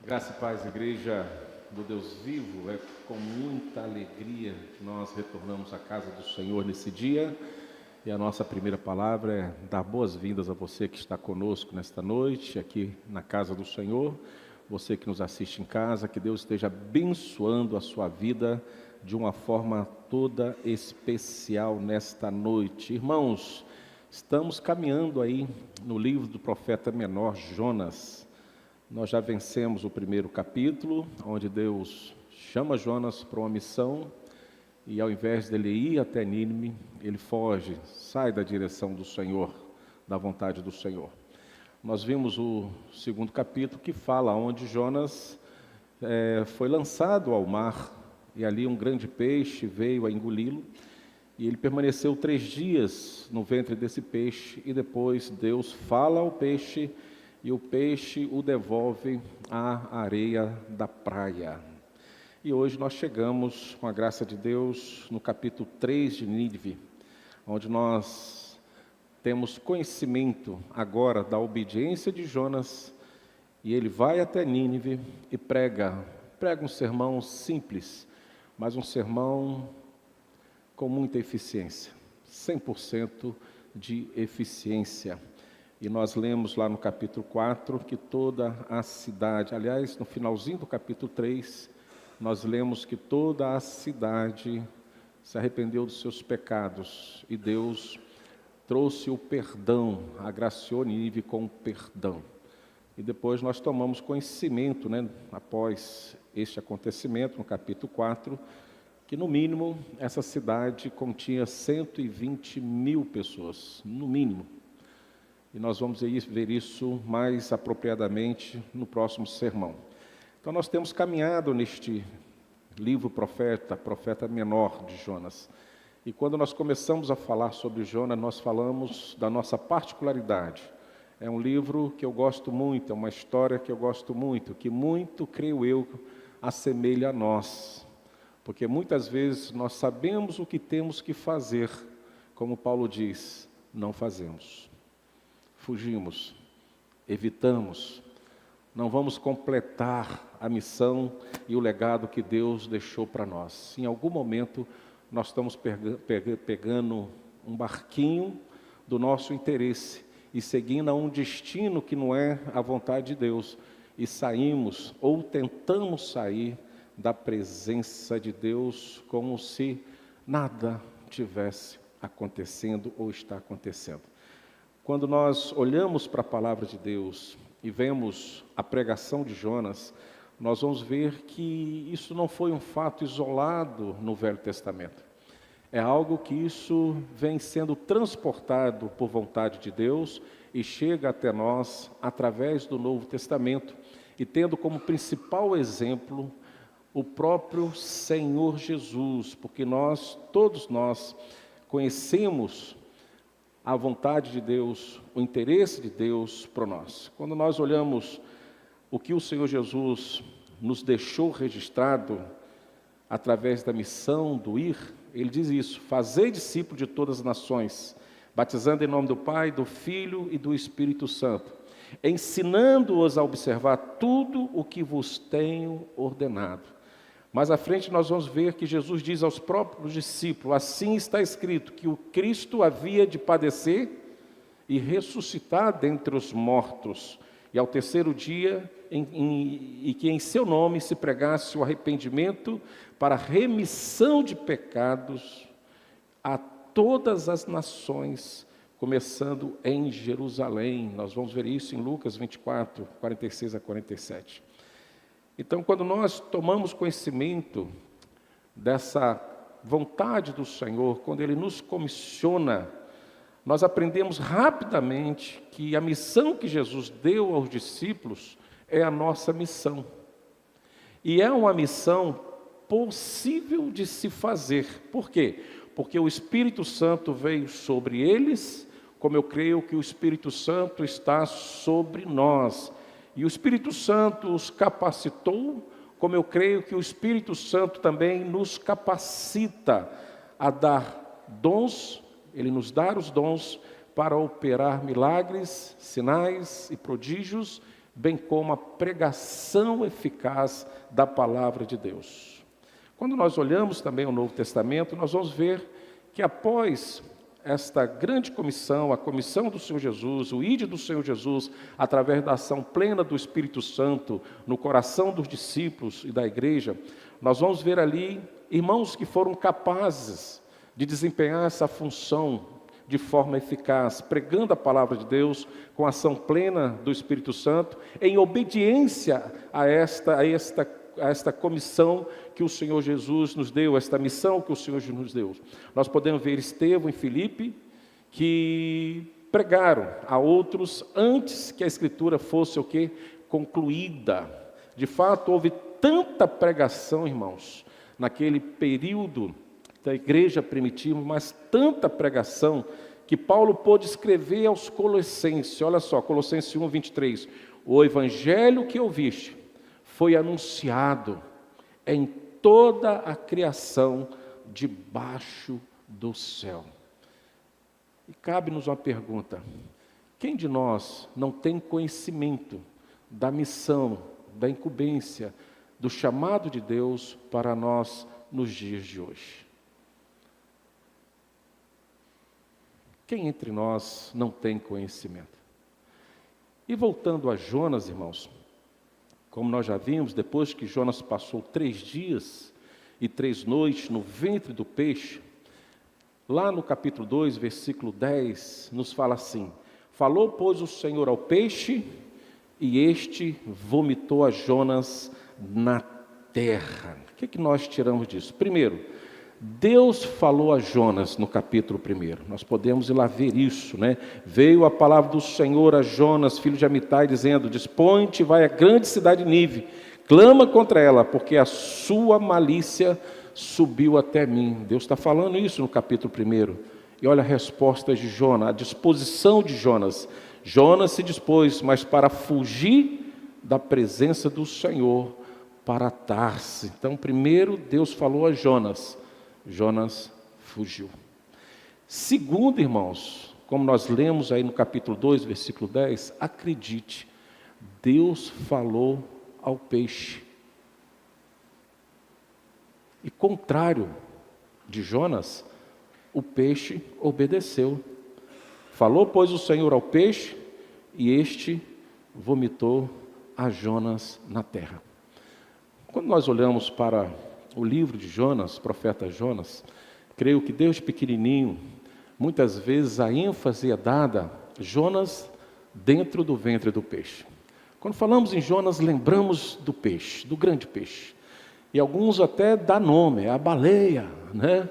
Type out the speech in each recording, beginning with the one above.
Graça e paz, igreja do Deus vivo. É com muita alegria que nós retornamos à casa do Senhor nesse dia. E a nossa primeira palavra é dar boas-vindas a você que está conosco nesta noite, aqui na casa do Senhor. Você que nos assiste em casa, que Deus esteja abençoando a sua vida de uma forma toda especial nesta noite. Irmãos, estamos caminhando aí no livro do profeta menor Jonas. Nós já vencemos o primeiro capítulo, onde Deus chama Jonas para uma missão e ao invés dele ir até Nínive, ele foge, sai da direção do Senhor, da vontade do Senhor. Nós vimos o segundo capítulo que fala onde Jonas foi lançado ao mar e ali um grande peixe veio a engoli-lo e ele permaneceu 3 dias no ventre desse peixe e depois Deus fala ao peixe e o peixe o devolve à areia da praia. E hoje nós chegamos, com a graça de Deus, no capítulo 3 de Nínive, onde nós temos conhecimento agora da obediência de Jonas, e ele vai até Nínive e prega um sermão simples, mas um sermão com muita eficiência, 100% de eficiência. E nós lemos lá no capítulo 4 que toda a cidade, aliás, no finalzinho do capítulo 3, nós lemos que toda a cidade se arrependeu dos seus pecados e Deus trouxe o perdão, agraciou Nínive com o perdão. E depois nós tomamos conhecimento, após este acontecimento, no capítulo 4, que no mínimo essa cidade continha 120 mil pessoas, no mínimo. E nós vamos ver isso mais apropriadamente no próximo sermão. Então nós temos caminhado neste livro profeta menor de Jonas. E quando nós começamos a falar sobre Jonas, nós falamos da nossa particularidade. É um livro que eu gosto muito, é uma história que eu gosto muito, que muito, creio eu, assemelha a nós. Porque muitas vezes nós sabemos o que temos que fazer, como Paulo diz, não fazemos. Fugimos, evitamos, não vamos completar a missão e o legado que Deus deixou para nós. Em algum momento, nós estamos pegando um barquinho do nosso interesse e seguindo a um destino que não é a vontade de Deus. E saímos, ou tentamos sair, da presença de Deus como se nada tivesse acontecendo ou está acontecendo. Quando nós olhamos para a palavra de Deus e vemos a pregação de Jonas, nós vamos ver que isso não foi um fato isolado no Velho Testamento. É algo que isso vem sendo transportado por vontade de Deus e chega até nós através do Novo Testamento e tendo como principal exemplo o próprio Senhor Jesus, porque todos nós conhecemos a vontade de Deus, o interesse de Deus para nós. Quando nós olhamos o que o Senhor Jesus nos deixou registrado através da missão do ir, ele diz isso: fazei discípulos de todas as nações, batizando em nome do Pai, do Filho e do Espírito Santo, ensinando-os a observar tudo o que vos tenho ordenado. Mais à frente nós vamos ver que Jesus diz aos próprios discípulos: assim está escrito, que o Cristo havia de padecer e ressuscitar dentre os mortos, e ao terceiro dia, e que em seu nome se pregasse o arrependimento para remissão de pecados a todas as nações, começando em Jerusalém. Nós vamos ver isso em Lucas 24, 46 a 47. Então, quando nós tomamos conhecimento dessa vontade do Senhor, quando Ele nos comissiona, nós aprendemos rapidamente que a missão que Jesus deu aos discípulos é a nossa missão. E é uma missão possível de se fazer. Por quê? Porque o Espírito Santo veio sobre eles, como eu creio que o Espírito Santo está sobre nós. E o Espírito Santo os capacitou, como eu creio que o Espírito Santo também nos capacita a dar dons, Ele nos dá os dons para operar milagres, sinais e prodígios bem como a pregação eficaz da palavra de Deus. Quando nós olhamos também o Novo Testamento, nós vamos ver que após esta grande comissão, a comissão do Senhor Jesus, o ide do Senhor Jesus, através da ação plena do Espírito Santo no coração dos discípulos e da igreja, nós vamos ver ali irmãos que foram capazes de desempenhar essa função de forma eficaz, pregando a palavra de Deus com a ação plena do Espírito Santo, em obediência a esta comissão que o Senhor Jesus nos deu, esta missão que o Senhor Jesus nos deu. Nós podemos ver Estevão e Filipe, que pregaram a outros antes que a Escritura fosse o quê? Concluída. De fato, houve tanta pregação, irmãos, naquele período da igreja primitiva, mas tanta pregação, que Paulo pôde escrever aos Colossenses. Olha só, Colossenses 1, 23. O evangelho que ouviste foi anunciado em toda a criação debaixo do céu. E cabe-nos uma pergunta: quem de nós não tem conhecimento da missão, da incumbência, do chamado de Deus para nós nos dias de hoje? Quem entre nós não tem conhecimento? E voltando a Jonas, irmãos, como nós já vimos, depois que Jonas passou 3 dias e 3 noites no ventre do peixe, lá no capítulo 2, versículo 10, nos fala assim: falou, pois, o Senhor ao peixe, e este vomitou a Jonas na terra. O que nós tiramos disso? Primeiro, Deus falou a Jonas no capítulo 1. Nós podemos ir lá ver isso, né? Veio a palavra do Senhor a Jonas, filho de Amitai, dizendo: dispõe-te e vai à grande cidade de Nínive, clama contra ela, porque a sua malícia subiu até mim. Deus está falando isso no capítulo 1. E olha a resposta de Jonas, a disposição de Jonas. Jonas se dispôs, mas para fugir da presença do Senhor, para Tarse. Então, primeiro Deus falou a Jonas, Jonas fugiu. Segundo, irmãos, como nós lemos aí no capítulo 2, versículo 10, acredite, Deus falou ao peixe. E contrário de Jonas, o peixe obedeceu. Falou, pois, o Senhor ao peixe, e este vomitou a Jonas na terra. Quando nós olhamos para o livro de Jonas, profeta Jonas, creio que Deus pequenininho, muitas vezes a ênfase é dada Jonas dentro do ventre do peixe. Quando falamos em Jonas, lembramos do peixe, do grande peixe. E alguns até dá nome, é a baleia, né?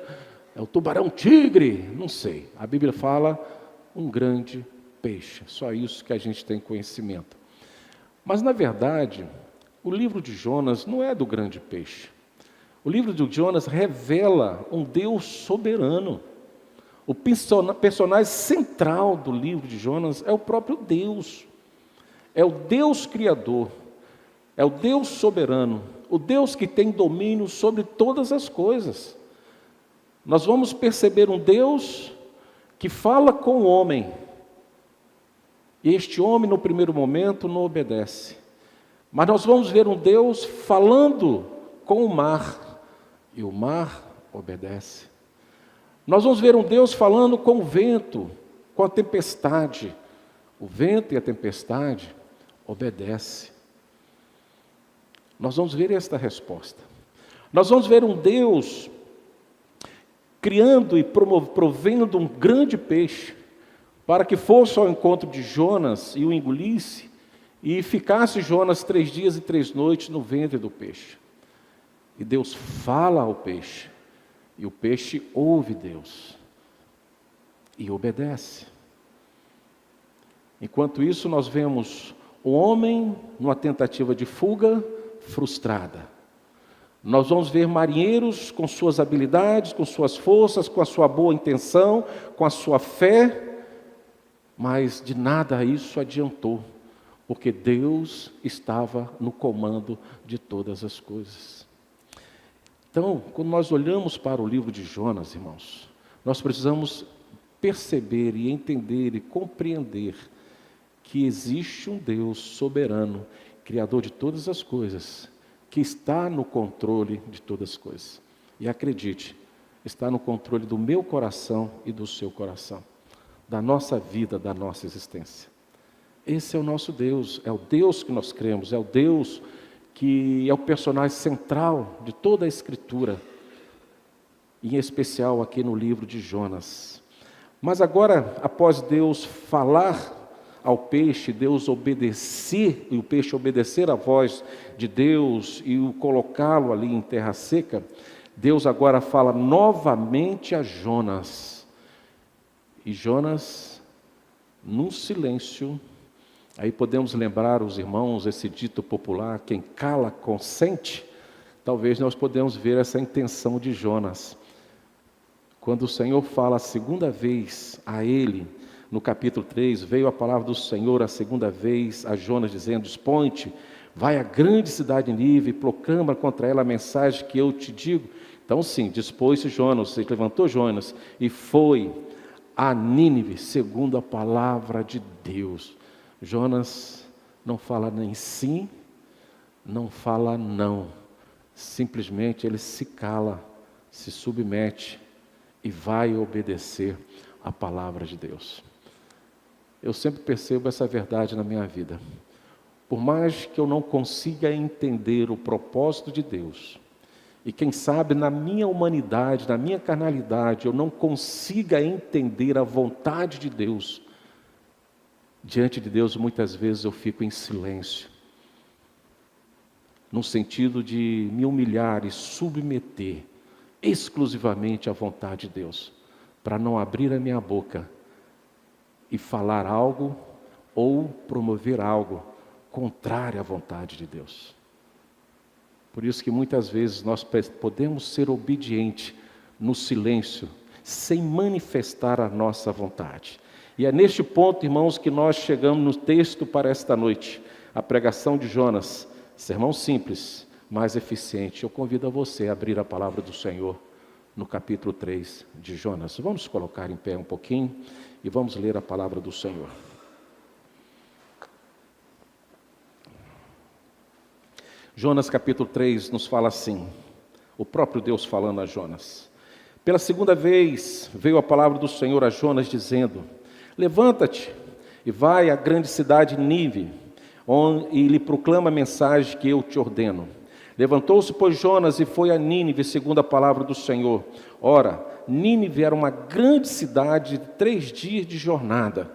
É o tubarão-tigre, não sei. A Bíblia fala um grande peixe, só isso que a gente tem conhecimento. Mas, na verdade, o livro de Jonas não é do grande peixe. O livro de Jonas revela um Deus soberano. O personagem central do livro de Jonas é o próprio Deus. É o Deus Criador. É o Deus soberano. O Deus que tem domínio sobre todas as coisas. Nós vamos perceber um Deus que fala com o homem. E este homem, no primeiro momento, não obedece. Mas nós vamos ver um Deus falando com o mar. E o mar obedece. Nós vamos ver um Deus falando com o vento, com a tempestade. O vento e a tempestade obedecem. Nós vamos ver esta resposta. Nós vamos ver um Deus criando e provendo um grande peixe, para que fosse ao encontro de Jonas e o engolisse, e ficasse Jonas 3 dias e 3 noites no ventre do peixe. E Deus fala ao peixe, e o peixe ouve Deus, e obedece. Enquanto isso, nós vemos o homem numa tentativa de fuga frustrada. Nós vamos ver marinheiros com suas habilidades, com suas forças, com a sua boa intenção, com a sua fé, mas de nada isso adiantou, porque Deus estava no comando de todas as coisas. Então, quando nós olhamos para o livro de Jonas, irmãos, nós precisamos perceber e entender e compreender que existe um Deus soberano, Criador de todas as coisas, que está no controle de todas as coisas. E acredite, está no controle do meu coração e do seu coração, da nossa vida, da nossa existência. Esse é o nosso Deus, é o Deus que nós cremos, é o Deus que é o personagem central de toda a Escritura, em especial aqui no livro de Jonas. Mas agora, após Deus falar ao peixe, Deus obedecer, e o peixe obedecer à voz de Deus e o colocá-lo ali em terra seca, Deus agora fala novamente a Jonas. E Jonas, num silêncio, aí podemos lembrar os irmãos esse dito popular, quem cala consente. Talvez nós podemos ver essa intenção de Jonas. Quando o Senhor fala a segunda vez a ele, no capítulo 3, veio a palavra do Senhor a segunda vez a Jonas, dizendo: dispõe-te, vai à grande cidade de Nínive e proclama contra ela a mensagem que eu te digo. Então sim, dispôs-se Jonas, se levantou Jonas e foi a Nínive, segundo a palavra de Deus. Jonas não fala nem sim, não fala não. Simplesmente ele se cala, se submete e vai obedecer a palavra de Deus. Eu sempre percebo essa verdade na minha vida. Por mais que eu não consiga entender o propósito de Deus, e quem sabe na minha humanidade, na minha carnalidade, eu não consiga entender a vontade de Deus, diante de Deus muitas vezes eu fico em silêncio, no sentido de me humilhar e submeter exclusivamente à vontade de Deus, para não abrir a minha boca e falar algo ou promover algo contrário à vontade de Deus. Por isso que muitas vezes nós podemos ser obedientes no silêncio, sem manifestar a nossa vontade. E é neste ponto, irmãos, que nós chegamos no texto para esta noite, a pregação de Jonas, sermão simples, mas eficiente. Eu convido a você a abrir a palavra do Senhor no capítulo 3 de Jonas. Vamos colocar em pé um pouquinho e vamos ler a palavra do Senhor. Jonas capítulo 3 nos fala assim, o próprio Deus falando a Jonas. Pela segunda vez veio a palavra do Senhor a Jonas dizendo: levanta-te e vai à grande cidade Nínive, e lhe proclama a mensagem que eu te ordeno. Levantou-se, pois, Jonas e foi a Nínive, segundo a palavra do Senhor. Ora, Nínive era uma grande cidade de 3 dias de jornada.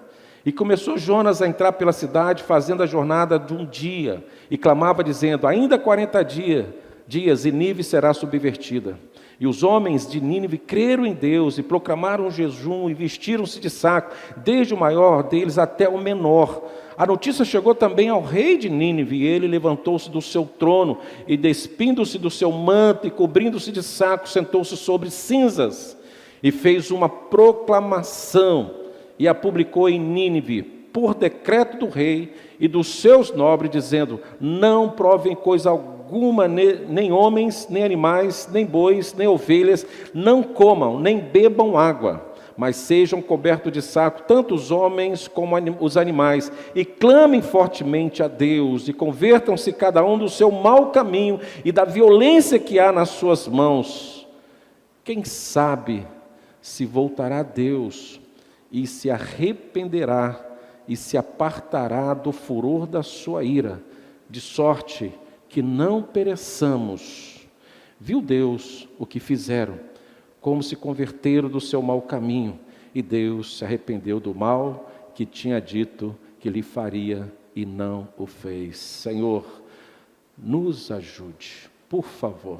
E começou Jonas a entrar pela cidade, fazendo a jornada de um dia, e clamava dizendo: ainda 40 dias e Nínive será subvertida. E os homens de Nínive creram em Deus e proclamaram um jejum e vestiram-se de saco, desde o maior deles até o menor. A notícia chegou também ao rei de Nínive, e ele levantou-se do seu trono, e despindo-se do seu manto e cobrindo-se de saco, sentou-se sobre cinzas, e fez uma proclamação, e a publicou em Nínive, por decreto do rei e dos seus nobres, dizendo: não provem coisa alguma, nem homens, nem animais, nem bois, nem ovelhas, não comam, nem bebam água, mas sejam cobertos de saco, tanto os homens como os animais, e clamem fortemente a Deus, e convertam-se cada um do seu mau caminho e da violência que há nas suas mãos. Quem sabe se voltará a Deus e se arrependerá e se apartará do furor da sua ira, de sorte que não pereçamos. Viu Deus o que fizeram, como se converteram do seu mau caminho, e Deus se arrependeu do mal que tinha dito que lhe faria e não o fez. Senhor, nos ajude, por favor.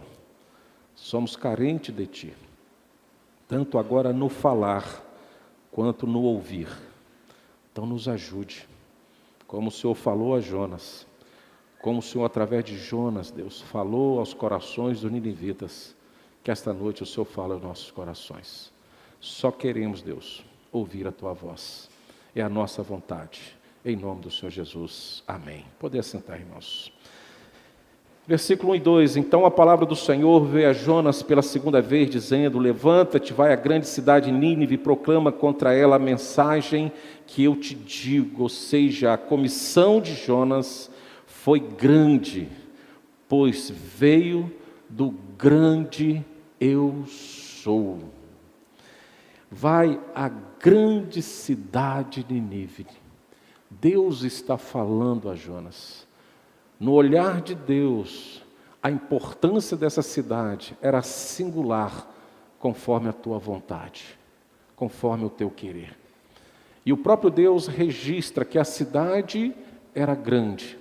Somos carentes de Ti, tanto agora no falar quanto no ouvir. Então nos ajude, como o Senhor falou a Jonas, como o Senhor através de Jonas, Deus, falou aos corações dos ninivitas, que esta noite o Senhor fala aos nossos corações. Só queremos, Deus, ouvir a Tua voz. É a nossa vontade. Em nome do Senhor Jesus. Amém. Poder sentar, irmãos. Versículo 1 e 2, então a palavra do Senhor veio a Jonas pela segunda vez, dizendo: levanta-te, vai à grande cidade Nínive e proclama contra ela a mensagem que eu te digo. Ou seja, a comissão de Jonas foi grande, pois veio do grande eu sou. Vai à grande cidade de Nínive. Deus está falando a Jonas. No olhar de Deus, a importância dessa cidade era singular, conforme a tua vontade, conforme o teu querer. E o próprio Deus registra que a cidade era grande,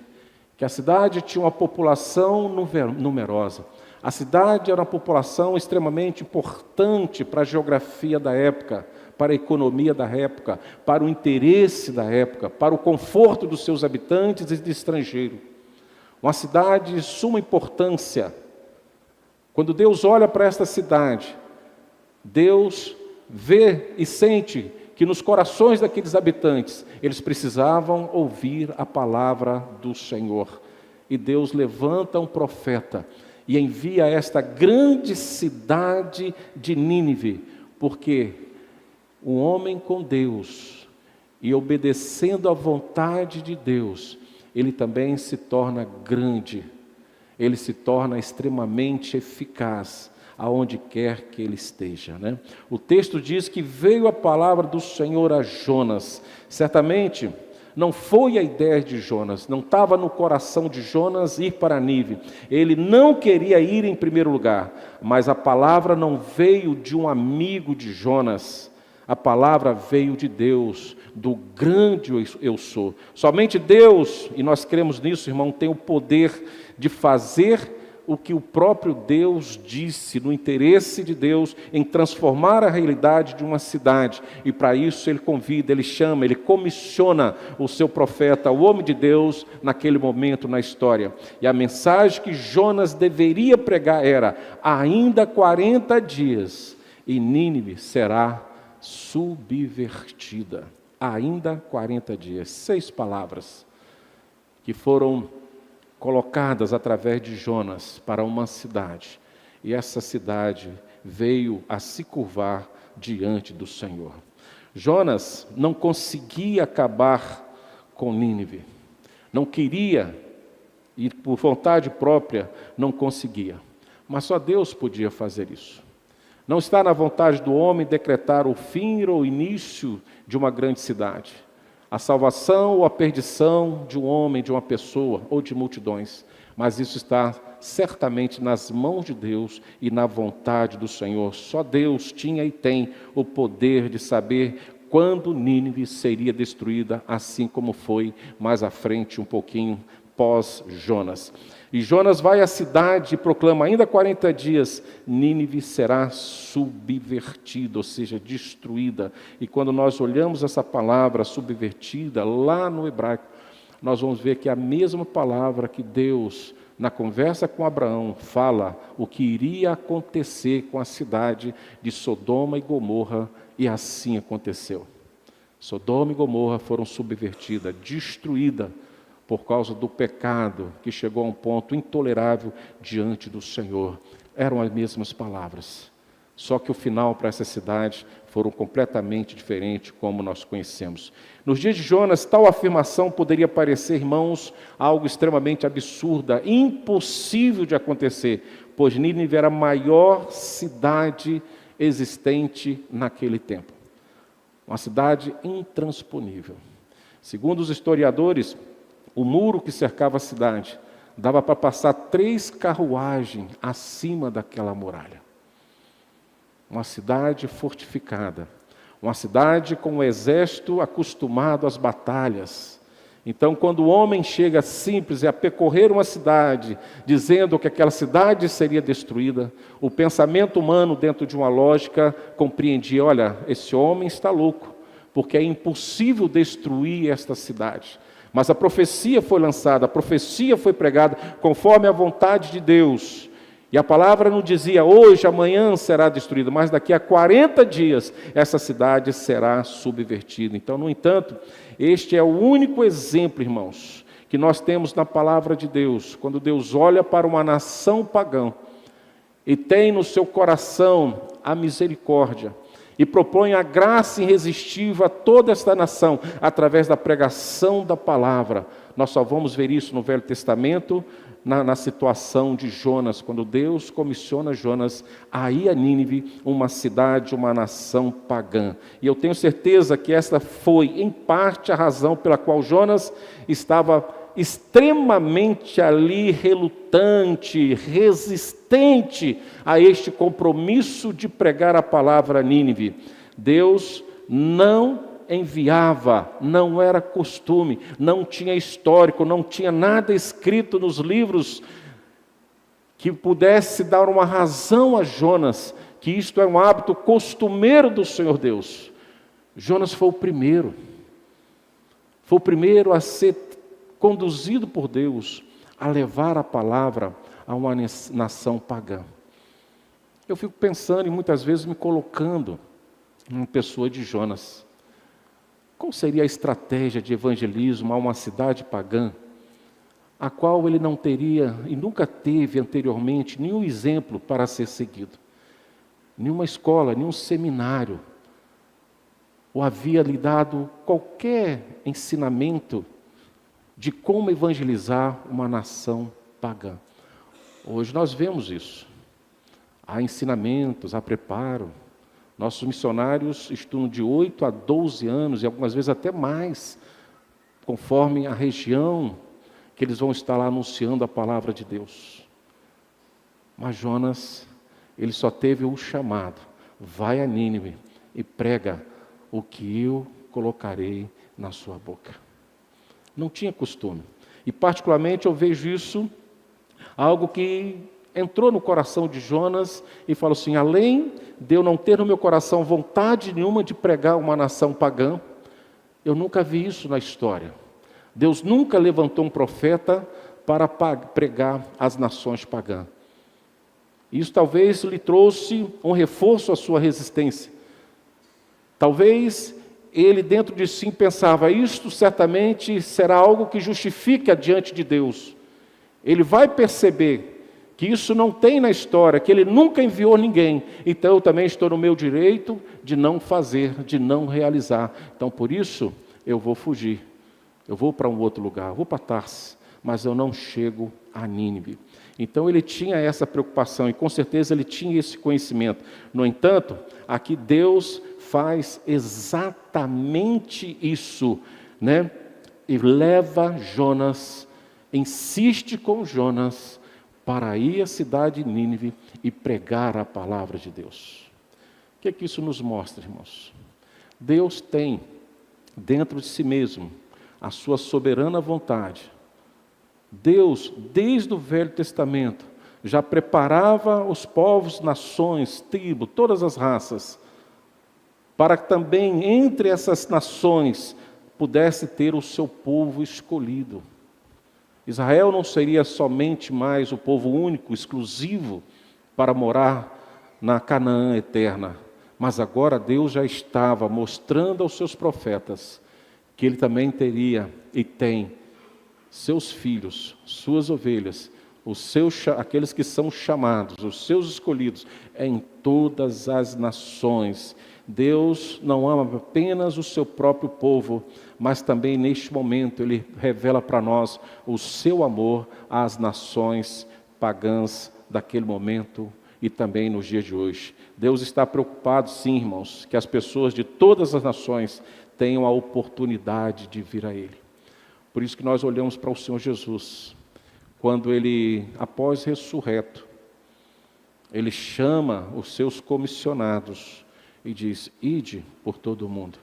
que a cidade tinha uma população numerosa. A cidade era uma população extremamente importante para a geografia da época, para a economia da época, para o interesse da época, para o conforto dos seus habitantes e de estrangeiro. Uma cidade de suma importância. Quando Deus olha para esta cidade, Deus vê e sente que nos corações daqueles habitantes, eles precisavam ouvir a palavra do Senhor. E Deus levanta um profeta e envia esta grande cidade de Nínive, porque o homem com Deus e obedecendo à vontade de Deus, ele também se torna grande, ele se torna extremamente eficaz, aonde quer que ele esteja, né? O texto diz que veio a palavra do Senhor a Jonas. Certamente não foi a ideia de Jonas, não estava no coração de Jonas ir para Nínive. Ele não queria ir em primeiro lugar, mas a palavra não veio de um amigo de Jonas. A palavra veio de Deus, do grande eu sou. Somente Deus, e nós cremos nisso, irmão, tem o poder de fazer o que o próprio Deus disse, no interesse de Deus, em transformar a realidade de uma cidade. E para isso Ele convida, Ele chama, Ele comissiona o seu profeta, o homem de Deus, naquele momento na história. E a mensagem que Jonas deveria pregar era: ainda 40 dias e Nínive será subvertida. Ainda 40 dias. 6 palavras que foram colocadas através de Jonas para uma cidade. E essa cidade veio a se curvar diante do Senhor. Jonas não conseguia acabar com Nínive. Não queria, e por vontade própria não conseguia. Mas só Deus podia fazer isso. Não está na vontade do homem decretar o fim ou o início de uma grande cidade, a salvação ou a perdição de um homem, de uma pessoa ou de multidões, mas isso está certamente nas mãos de Deus e na vontade do Senhor. Só Deus tinha e tem o poder de saber quando Nínive seria destruída, assim como foi mais à frente, um pouquinho pós-Jonas. E Jonas vai à cidade e proclama: ainda 40 dias, Nínive será subvertida, ou seja, destruída. E quando nós olhamos essa palavra subvertida, lá no hebraico, nós vamos ver que é a mesma palavra que Deus, na conversa com Abraão, fala o que iria acontecer com a cidade de Sodoma e Gomorra, e assim aconteceu. Sodoma e Gomorra foram subvertidas, destruídas, por causa do pecado que chegou a um ponto intolerável diante do Senhor. Eram as mesmas palavras, só que o final para essa cidade foram completamente diferentes, como nós conhecemos. Nos dias de Jonas, tal afirmação poderia parecer, irmãos, algo extremamente absurda, impossível de acontecer, pois Nínive era a maior cidade existente naquele tempo. Uma cidade intransponível. Segundo os historiadores, o muro que cercava a cidade dava para passar 3 carruagens acima daquela muralha. Uma cidade fortificada, uma cidade com um exército acostumado às batalhas. Então, quando o homem chega simples a percorrer uma cidade, dizendo que aquela cidade seria destruída, o pensamento humano, dentro de uma lógica, compreendia: olha, esse homem está louco, porque é impossível destruir esta cidade. Mas a profecia foi lançada, a profecia foi pregada conforme a vontade de Deus. E a palavra não dizia: hoje, amanhã será destruída, mas daqui a 40 dias essa cidade será subvertida. Então, no entanto, este é o único exemplo, irmãos, que nós temos na palavra de Deus, quando Deus olha para uma nação pagã e tem no seu coração a misericórdia e propõe a graça irresistível a toda esta nação através da pregação da palavra. Nós só vamos ver isso no Velho Testamento, na situação de Jonas, quando Deus comissiona Jonas a ir a Nínive, uma cidade, uma nação pagã. E eu tenho certeza que esta foi, em parte, a razão pela qual Jonas estava extremamente ali relutante, resistente a este compromisso de pregar a palavra a Nínive. Deus não enviava, não era costume, não tinha histórico, não tinha nada escrito nos livros que pudesse dar uma razão a Jonas, que isto é um hábito costumeiro do Senhor Deus. Jonas foi o primeiro a ser conduzido por Deus a levar a palavra a uma nação pagã. Eu fico pensando e muitas vezes me colocando numa pessoa de Jonas. Qual seria a estratégia de evangelismo a uma cidade pagã, a qual ele não teria e nunca teve anteriormente nenhum exemplo para ser seguido? Nenhuma escola, nenhum seminário, ou havia lhe dado qualquer ensinamento de como evangelizar uma nação pagã. Hoje nós vemos isso. Há ensinamentos, há preparo. Nossos missionários estudam de 8 a 12 anos, e algumas vezes até mais, conforme a região que eles vão estar lá anunciando a palavra de Deus. Mas Jonas, ele só teve o chamado: vai a Nínive e prega o que eu colocarei na sua boca. Não tinha costume. E particularmente eu vejo isso, algo que entrou no coração de Jonas e falou assim: além de eu não ter no meu coração vontade nenhuma de pregar uma nação pagã, eu nunca vi isso na história. Deus nunca levantou um profeta para pregar as nações pagãs. Isso talvez lhe trouxe um reforço à sua resistência. Talvez ele dentro de si pensava: isto certamente será algo que justifique diante de Deus. Ele vai perceber que isso não tem na história, que ele nunca enviou ninguém, então eu também estou no meu direito de não fazer, de não realizar. Então por isso eu vou fugir, eu vou para um outro lugar, eu vou para Tarsis, mas eu não chego a Nínive. Então ele tinha essa preocupação e com certeza ele tinha esse conhecimento. No entanto, aqui Deus faz exatamente isso, né? E leva Jonas, insiste com Jonas para ir à cidade de Nínive e pregar a palavra de Deus. O que é que isso nos mostra, irmãos? Deus tem dentro de si mesmo a sua soberana vontade. Deus, desde o Velho Testamento, já preparava os povos, nações, tribos, todas as raças, para que também entre essas nações pudesse ter o seu povo escolhido. Israel não seria somente mais o povo único, exclusivo, para morar na Canaã eterna, mas agora Deus já estava mostrando aos seus profetas que Ele também teria e tem seus filhos, suas ovelhas, aqueles que são chamados, os seus escolhidos, em todas as nações. Deus não ama apenas o seu próprio povo, mas também neste momento Ele revela para nós o seu amor às nações pagãs daquele momento e também nos dias de hoje. Deus está preocupado, sim, irmãos, que as pessoas de todas as nações tenham a oportunidade de vir a Ele. Por isso que nós olhamos para o Senhor Jesus, quando Ele, após ressurreto, Ele chama os seus comissionados e diz: ide por todo o mundo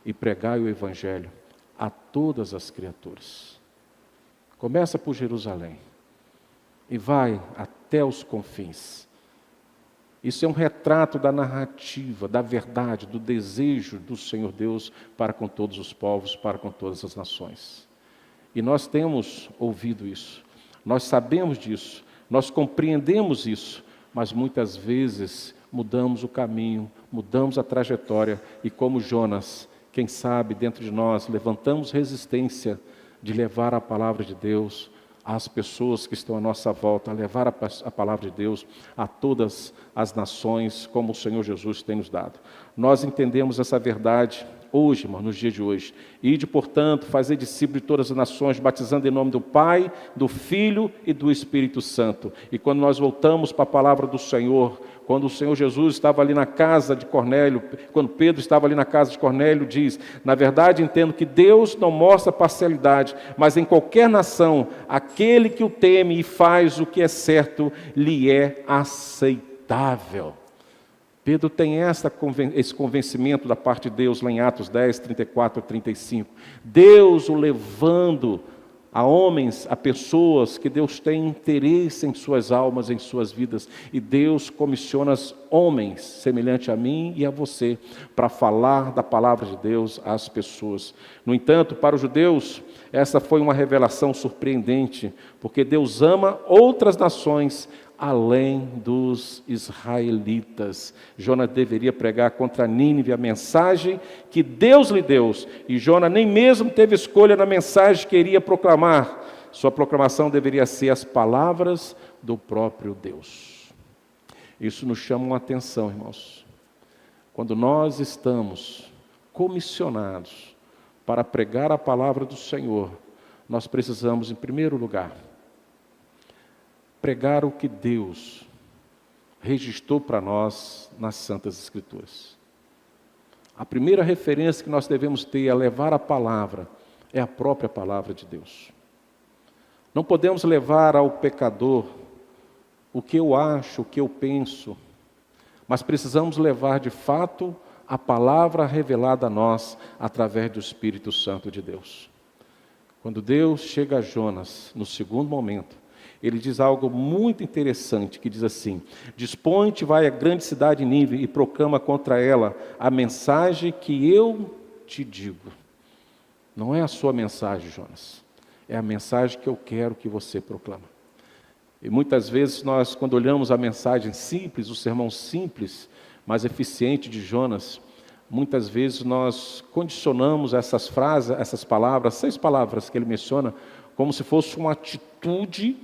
e pregai o Evangelho a todas as criaturas. Começa por Jerusalém e vai até os confins. Isso é um retrato da narrativa, da verdade, do desejo do Senhor Deus para com todos os povos, para com todas as nações. E nós temos ouvido isso, nós sabemos disso, nós compreendemos isso, mas muitas vezes mudamos o caminho, mudamos a trajetória e como Jonas, quem sabe dentro de nós, levantamos resistência de levar a palavra de Deus às pessoas que estão à nossa volta, a levar a palavra de Deus a todas as nações, como o Senhor Jesus tem nos dado. Nós entendemos essa verdade hoje, irmão, nos dias de hoje. Ide, portanto, fazer discípulos de todas as nações, batizando em nome do Pai, do Filho e do Espírito Santo. E quando nós voltamos para a palavra do Senhor, quando o Senhor Jesus estava ali na casa de Cornélio, quando Pedro estava ali na casa de Cornélio, diz: na verdade entendo que Deus não mostra parcialidade, mas em qualquer nação, aquele que o teme e faz o que é certo, lhe é aceitável. Pedro tem esse convencimento da parte de Deus lá em Atos 10, 34 e 35. Deus o levando a homens, a pessoas que Deus tem interesse em suas almas, em suas vidas. E Deus comissiona homens, semelhante a mim e a você, para falar da palavra de Deus às pessoas. No entanto, para os judeus, essa foi uma revelação surpreendente, porque Deus ama outras nações além dos israelitas. Jonas deveria pregar contra Nínive a mensagem que Deus lhe deu, e Jonas nem mesmo teve escolha na mensagem que iria proclamar. Sua proclamação deveria ser as palavras do próprio Deus. Isso nos chama uma atenção, irmãos. Quando nós estamos comissionados para pregar a palavra do Senhor, nós precisamos, em primeiro lugar, pregar o que Deus registrou para nós nas Santas Escrituras. A primeira referência que nós devemos ter a levar a palavra é a própria palavra de Deus. Não podemos levar ao pecador o que eu acho, o que eu penso, mas precisamos levar de fato a palavra revelada a nós através do Espírito Santo de Deus. Quando Deus chega a Jonas, no segundo momento, ele diz algo muito interessante, que diz assim: dispõe-te, vai à grande cidade de Nínive e proclama contra ela a mensagem que eu te digo. Não é a sua mensagem, Jonas, é a mensagem que eu quero que você proclama. E muitas vezes nós, quando olhamos a mensagem simples, o sermão simples, mas eficiente de Jonas, muitas vezes nós condicionamos essas frases, essas palavras, 6 palavras que ele menciona, como se fosse uma atitude,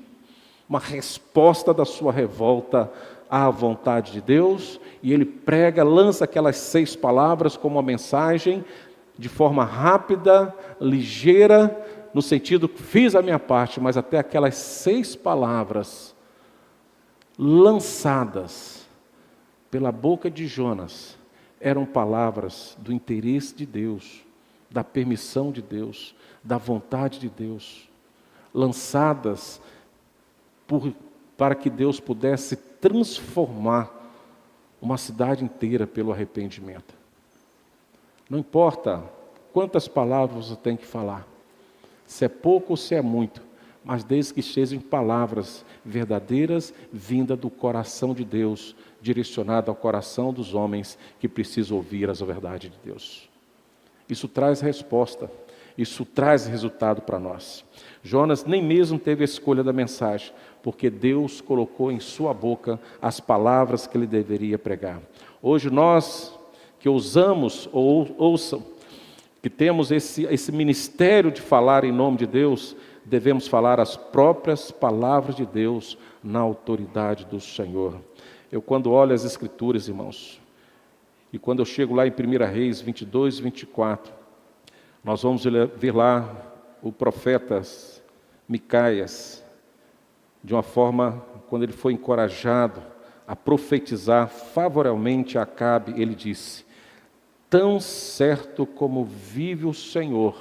uma resposta da sua revolta à vontade de Deus, e ele prega, lança aquelas 6 palavras como uma mensagem, de forma rápida, ligeira, no sentido que fiz a minha parte, mas até aquelas 6 palavras lançadas pela boca de Jonas, eram palavras do interesse de Deus, da permissão de Deus, da vontade de Deus, lançadas para que Deus pudesse transformar uma cidade inteira pelo arrependimento. Não importa quantas palavras você tem que falar, se é pouco ou se é muito, mas desde que sejam palavras verdadeiras, vinda do coração de Deus, direcionada ao coração dos homens que precisam ouvir as verdades de Deus. Isso traz resposta, isso traz resultado para nós. Jonas nem mesmo teve a escolha da mensagem, porque Deus colocou em sua boca as palavras que ele deveria pregar. Hoje nós que ousamos ou ouçam, que temos esse ministério de falar em nome de Deus, devemos falar as próprias palavras de Deus na autoridade do Senhor. Eu quando olho as Escrituras, irmãos, e quando eu chego lá em 1 Reis 22, 24, nós vamos ver lá o profeta Micaias, de uma forma, quando ele foi encorajado a profetizar favoravelmente a Acabe, ele disse: tão certo como vive o Senhor,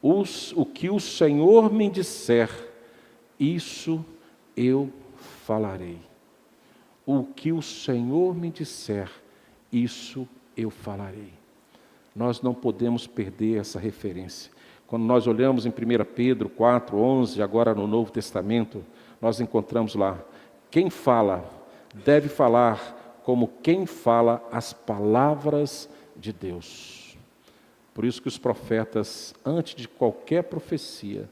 o que o Senhor me disser, isso eu falarei. O que o Senhor me disser, isso eu falarei. Nós não podemos perder essa referência. Quando nós olhamos em 1 Pedro 4, 11, agora no Novo Testamento, nós encontramos lá: quem fala, deve falar como quem fala as palavras de Deus. Por isso que os profetas, antes de qualquer profecia,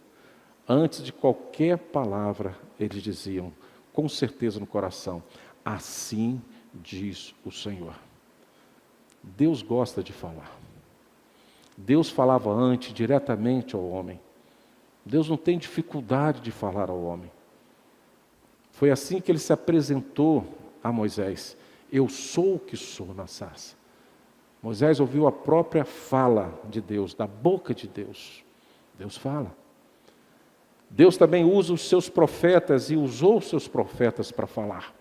antes de qualquer palavra, eles diziam, com certeza no coração: assim diz o Senhor. Deus gosta de falar. Deus falava antes diretamente ao homem. Deus não tem dificuldade de falar ao homem. Foi assim que ele se apresentou a Moisés. Eu sou o que sou na sarça. Moisés ouviu a própria fala de Deus, da boca de Deus. Deus fala. Deus também usa os seus profetas e usou os seus profetas para falar,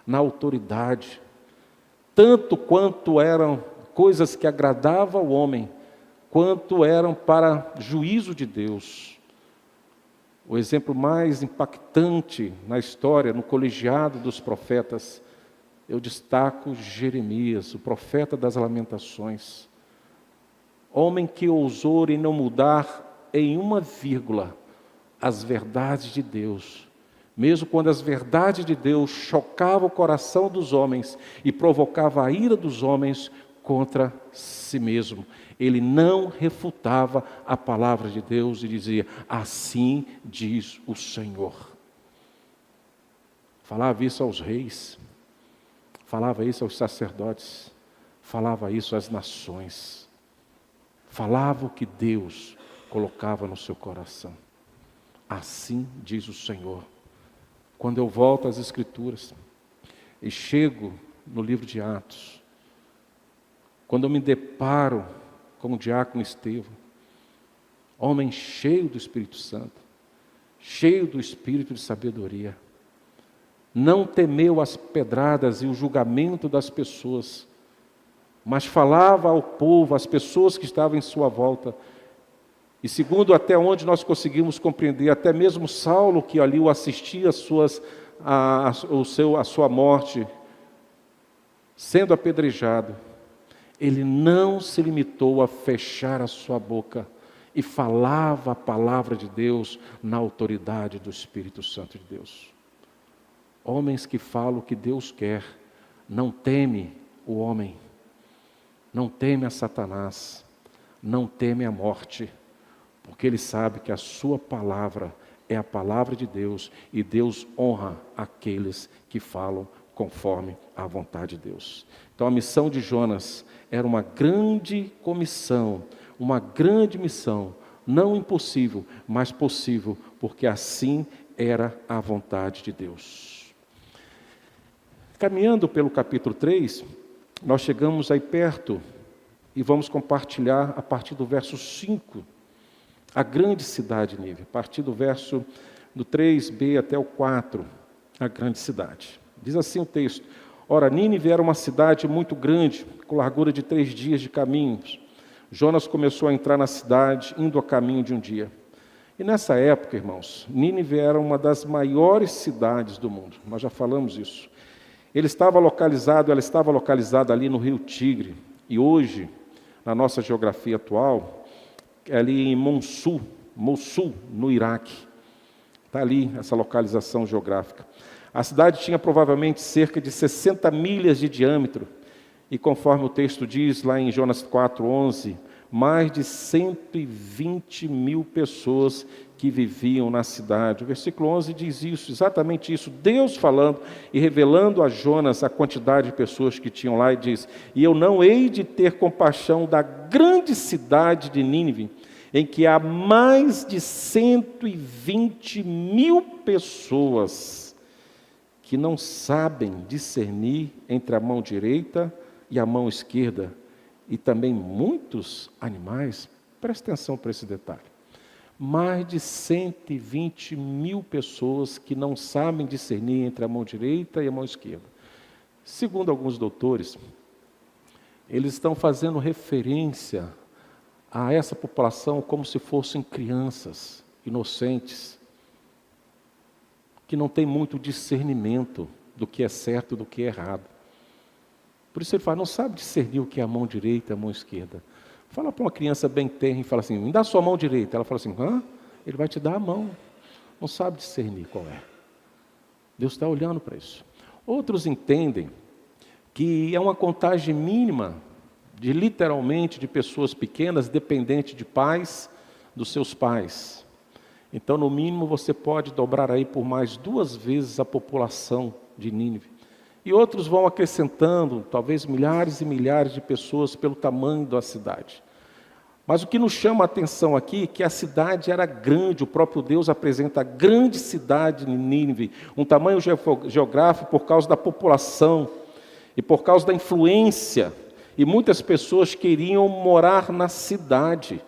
na autoridade. Tanto quanto eram coisas que agradavam ao homem, quanto eram para juízo de Deus. O exemplo mais impactante na história, no colegiado dos profetas, eu destaco Jeremias, o profeta das lamentações. Homem que ousou em não mudar em uma vírgula as verdades de Deus, mesmo quando as verdades de Deus chocavam o coração dos homens e provocavam a ira dos homens contra si mesmo. Ele não refutava a palavra de Deus e dizia, assim diz o Senhor. Falava isso aos reis, falava isso aos sacerdotes, falava isso às nações. Falava o que Deus colocava no seu coração. Assim diz o Senhor. Quando eu volto às Escrituras e chego no livro de Atos, quando eu me deparo com o diácono Estevão, homem cheio do Espírito Santo, cheio do Espírito de sabedoria, não temeu as pedradas e o julgamento das pessoas, mas falava ao povo, às pessoas que estavam em sua volta. E segundo até onde nós conseguimos compreender, até mesmo Saulo, que ali o assistia a sua morte, sendo apedrejado, ele não se limitou a fechar a sua boca e falava a palavra de Deus na autoridade do Espírito Santo de Deus. Homens que falam o que Deus quer, não teme o homem, não teme a Satanás, não teme a morte, porque ele sabe que a sua palavra é a palavra de Deus e Deus honra aqueles que falam conforme a vontade de Deus. Então a missão de Jonas era uma grande comissão, uma grande missão, não impossível, mas possível, porque assim era a vontade de Deus. Caminhando pelo capítulo 3, nós chegamos aí perto e vamos compartilhar a partir do verso 5, a grande cidade de Nínive, a partir do verso do 3b até o 4, a grande cidade. Diz assim o texto: Ora, Nínive era uma cidade muito grande, com largura de 3 dias de caminho. Jonas começou a entrar na cidade, indo a caminho de um dia. E nessa época, irmãos, Nínive era uma das maiores cidades do mundo. Nós já falamos isso. Ela estava localizada ali no rio Tigre. E hoje, na nossa geografia atual, é ali em Mossul, no Iraque. Está ali essa localização geográfica. A cidade tinha provavelmente cerca de 60 milhas de diâmetro, e conforme o texto diz lá em Jonas 4:11, mais de 120 mil pessoas que viviam na cidade. O versículo 11 diz isso, exatamente isso, Deus falando e revelando a Jonas a quantidade de pessoas que tinham lá, e diz: E eu não hei de ter compaixão da grande cidade de Nínive, em que há mais de 120 mil pessoas que não sabem discernir entre a mão direita e a mão esquerda, e também muitos animais. Presta atenção para esse detalhe. Mais de 120 mil pessoas que não sabem discernir entre a mão direita e a mão esquerda. Segundo alguns doutores, eles estão fazendo referência a essa população como se fossem crianças inocentes, que não tem muito discernimento do que é certo e do que é errado. Por isso ele fala, não sabe discernir o que é a mão direita e a mão esquerda. Fala para uma criança bem tenra e fala assim, me dá a sua mão direita. Ela fala assim, hã? Ele vai te dar a mão. Não sabe discernir qual é. Deus está olhando para isso. Outros entendem que é uma contagem mínima literalmente de pessoas pequenas, dependentes de pais, dos seus pais. Então, no mínimo, você pode dobrar aí por mais 2 vezes a população de Nínive. E outros vão acrescentando, talvez milhares e milhares de pessoas pelo tamanho da cidade. Mas o que nos chama a atenção aqui é que a cidade era grande, o próprio Deus apresenta a grande cidade de Nínive, um tamanho geográfico por causa da população e por causa da influência, e muitas pessoas queriam morar na cidade.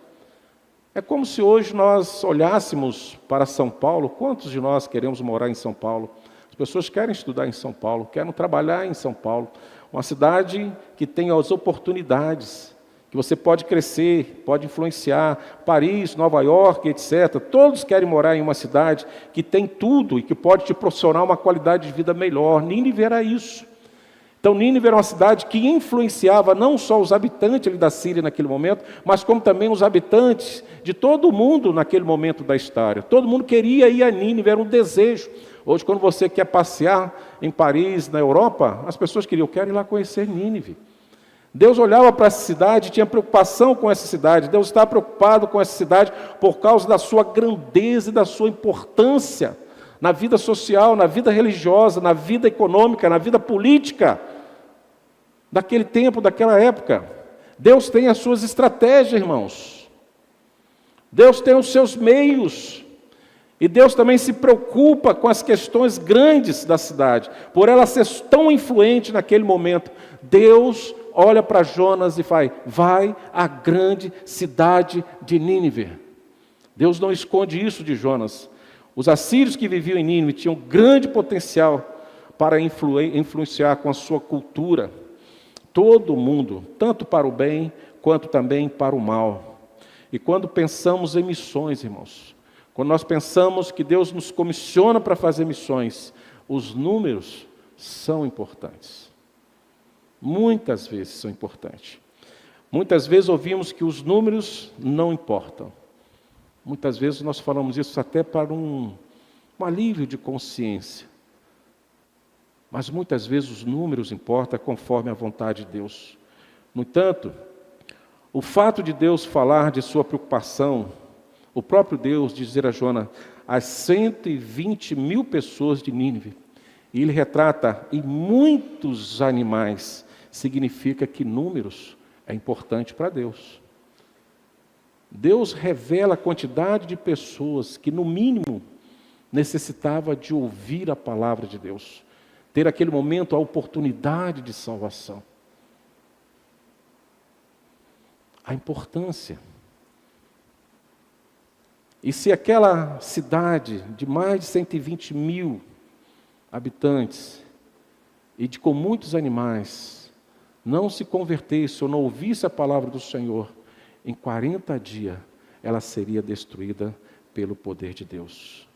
É como se hoje nós olhássemos para São Paulo. Quantos de nós queremos morar em São Paulo? As pessoas querem estudar em São Paulo, querem trabalhar em São Paulo, uma cidade que tem as oportunidades, que você pode crescer, pode influenciar. Paris, Nova York, etc. Todos querem morar em uma cidade que tem tudo e que pode te proporcionar uma qualidade de vida melhor. Nínive era isso. Então, Nínive era uma cidade que influenciava não só os habitantes ali da Síria naquele momento, mas como também os habitantes de todo o mundo naquele momento da história. Todo mundo queria ir a Nínive, era um desejo. Hoje, quando você quer passear em Paris, na Europa, as pessoas queriam, eu quero ir lá conhecer Nínive. Deus olhava para essa cidade, tinha preocupação com essa cidade. Deus estava preocupado com essa cidade por causa da sua grandeza e da sua importância na vida social, na vida religiosa, na vida econômica, na vida política daquele tempo, daquela época. Deus tem as suas estratégias, irmãos. Deus tem os seus meios. E Deus também se preocupa com as questões grandes da cidade. Por ela ser tão influente naquele momento, Deus olha para Jonas e fala, vai à grande cidade de Nínive. Deus não esconde isso de Jonas. Os assírios que viviam em Nínive tinham grande potencial para influenciar com a sua cultura todo mundo, tanto para o bem quanto também para o mal. E quando pensamos em missões, irmãos, quando nós pensamos que Deus nos comissiona para fazer missões, os números são importantes. Muitas vezes são importantes. Muitas vezes ouvimos que os números não importam. Muitas vezes nós falamos isso até para um alívio de consciência. Mas muitas vezes os números importam conforme a vontade de Deus. No entanto, o fato de Deus falar de sua preocupação, o próprio Deus dizer a Jonas, as 120 mil pessoas de Nínive, e ele retrata em muitos animais, significa que números é importante para Deus. Deus revela a quantidade de pessoas que, no mínimo, necessitava de ouvir a palavra de Deus, ter aquele momento, a oportunidade de salvação. A importância. E se aquela cidade de mais de 120 mil habitantes, e com muitos animais, não se convertesse ou não ouvisse a palavra do Senhor, em 40 dias ela seria destruída pelo poder de Deus.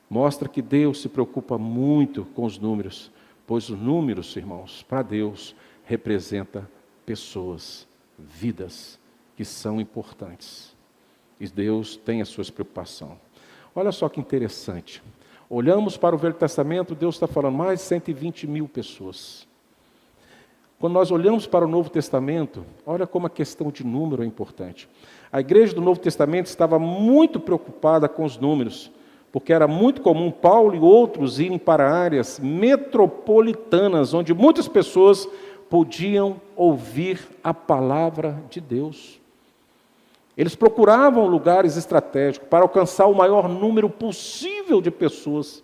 Mostra que Deus se preocupa muito com os números, pois os números, irmãos, para Deus, representa pessoas, vidas, que são importantes. E Deus tem as suas preocupações. Olha só que interessante. Olhamos para o Velho Testamento, Deus está falando mais de 120 mil pessoas. Quando nós olhamos para o Novo Testamento, olha como a questão de número é importante. A igreja do Novo Testamento estava muito preocupada com os números, porque era muito comum Paulo e outros irem para áreas metropolitanas, onde muitas pessoas podiam ouvir a palavra de Deus. Eles procuravam lugares estratégicos para alcançar o maior número possível de pessoas.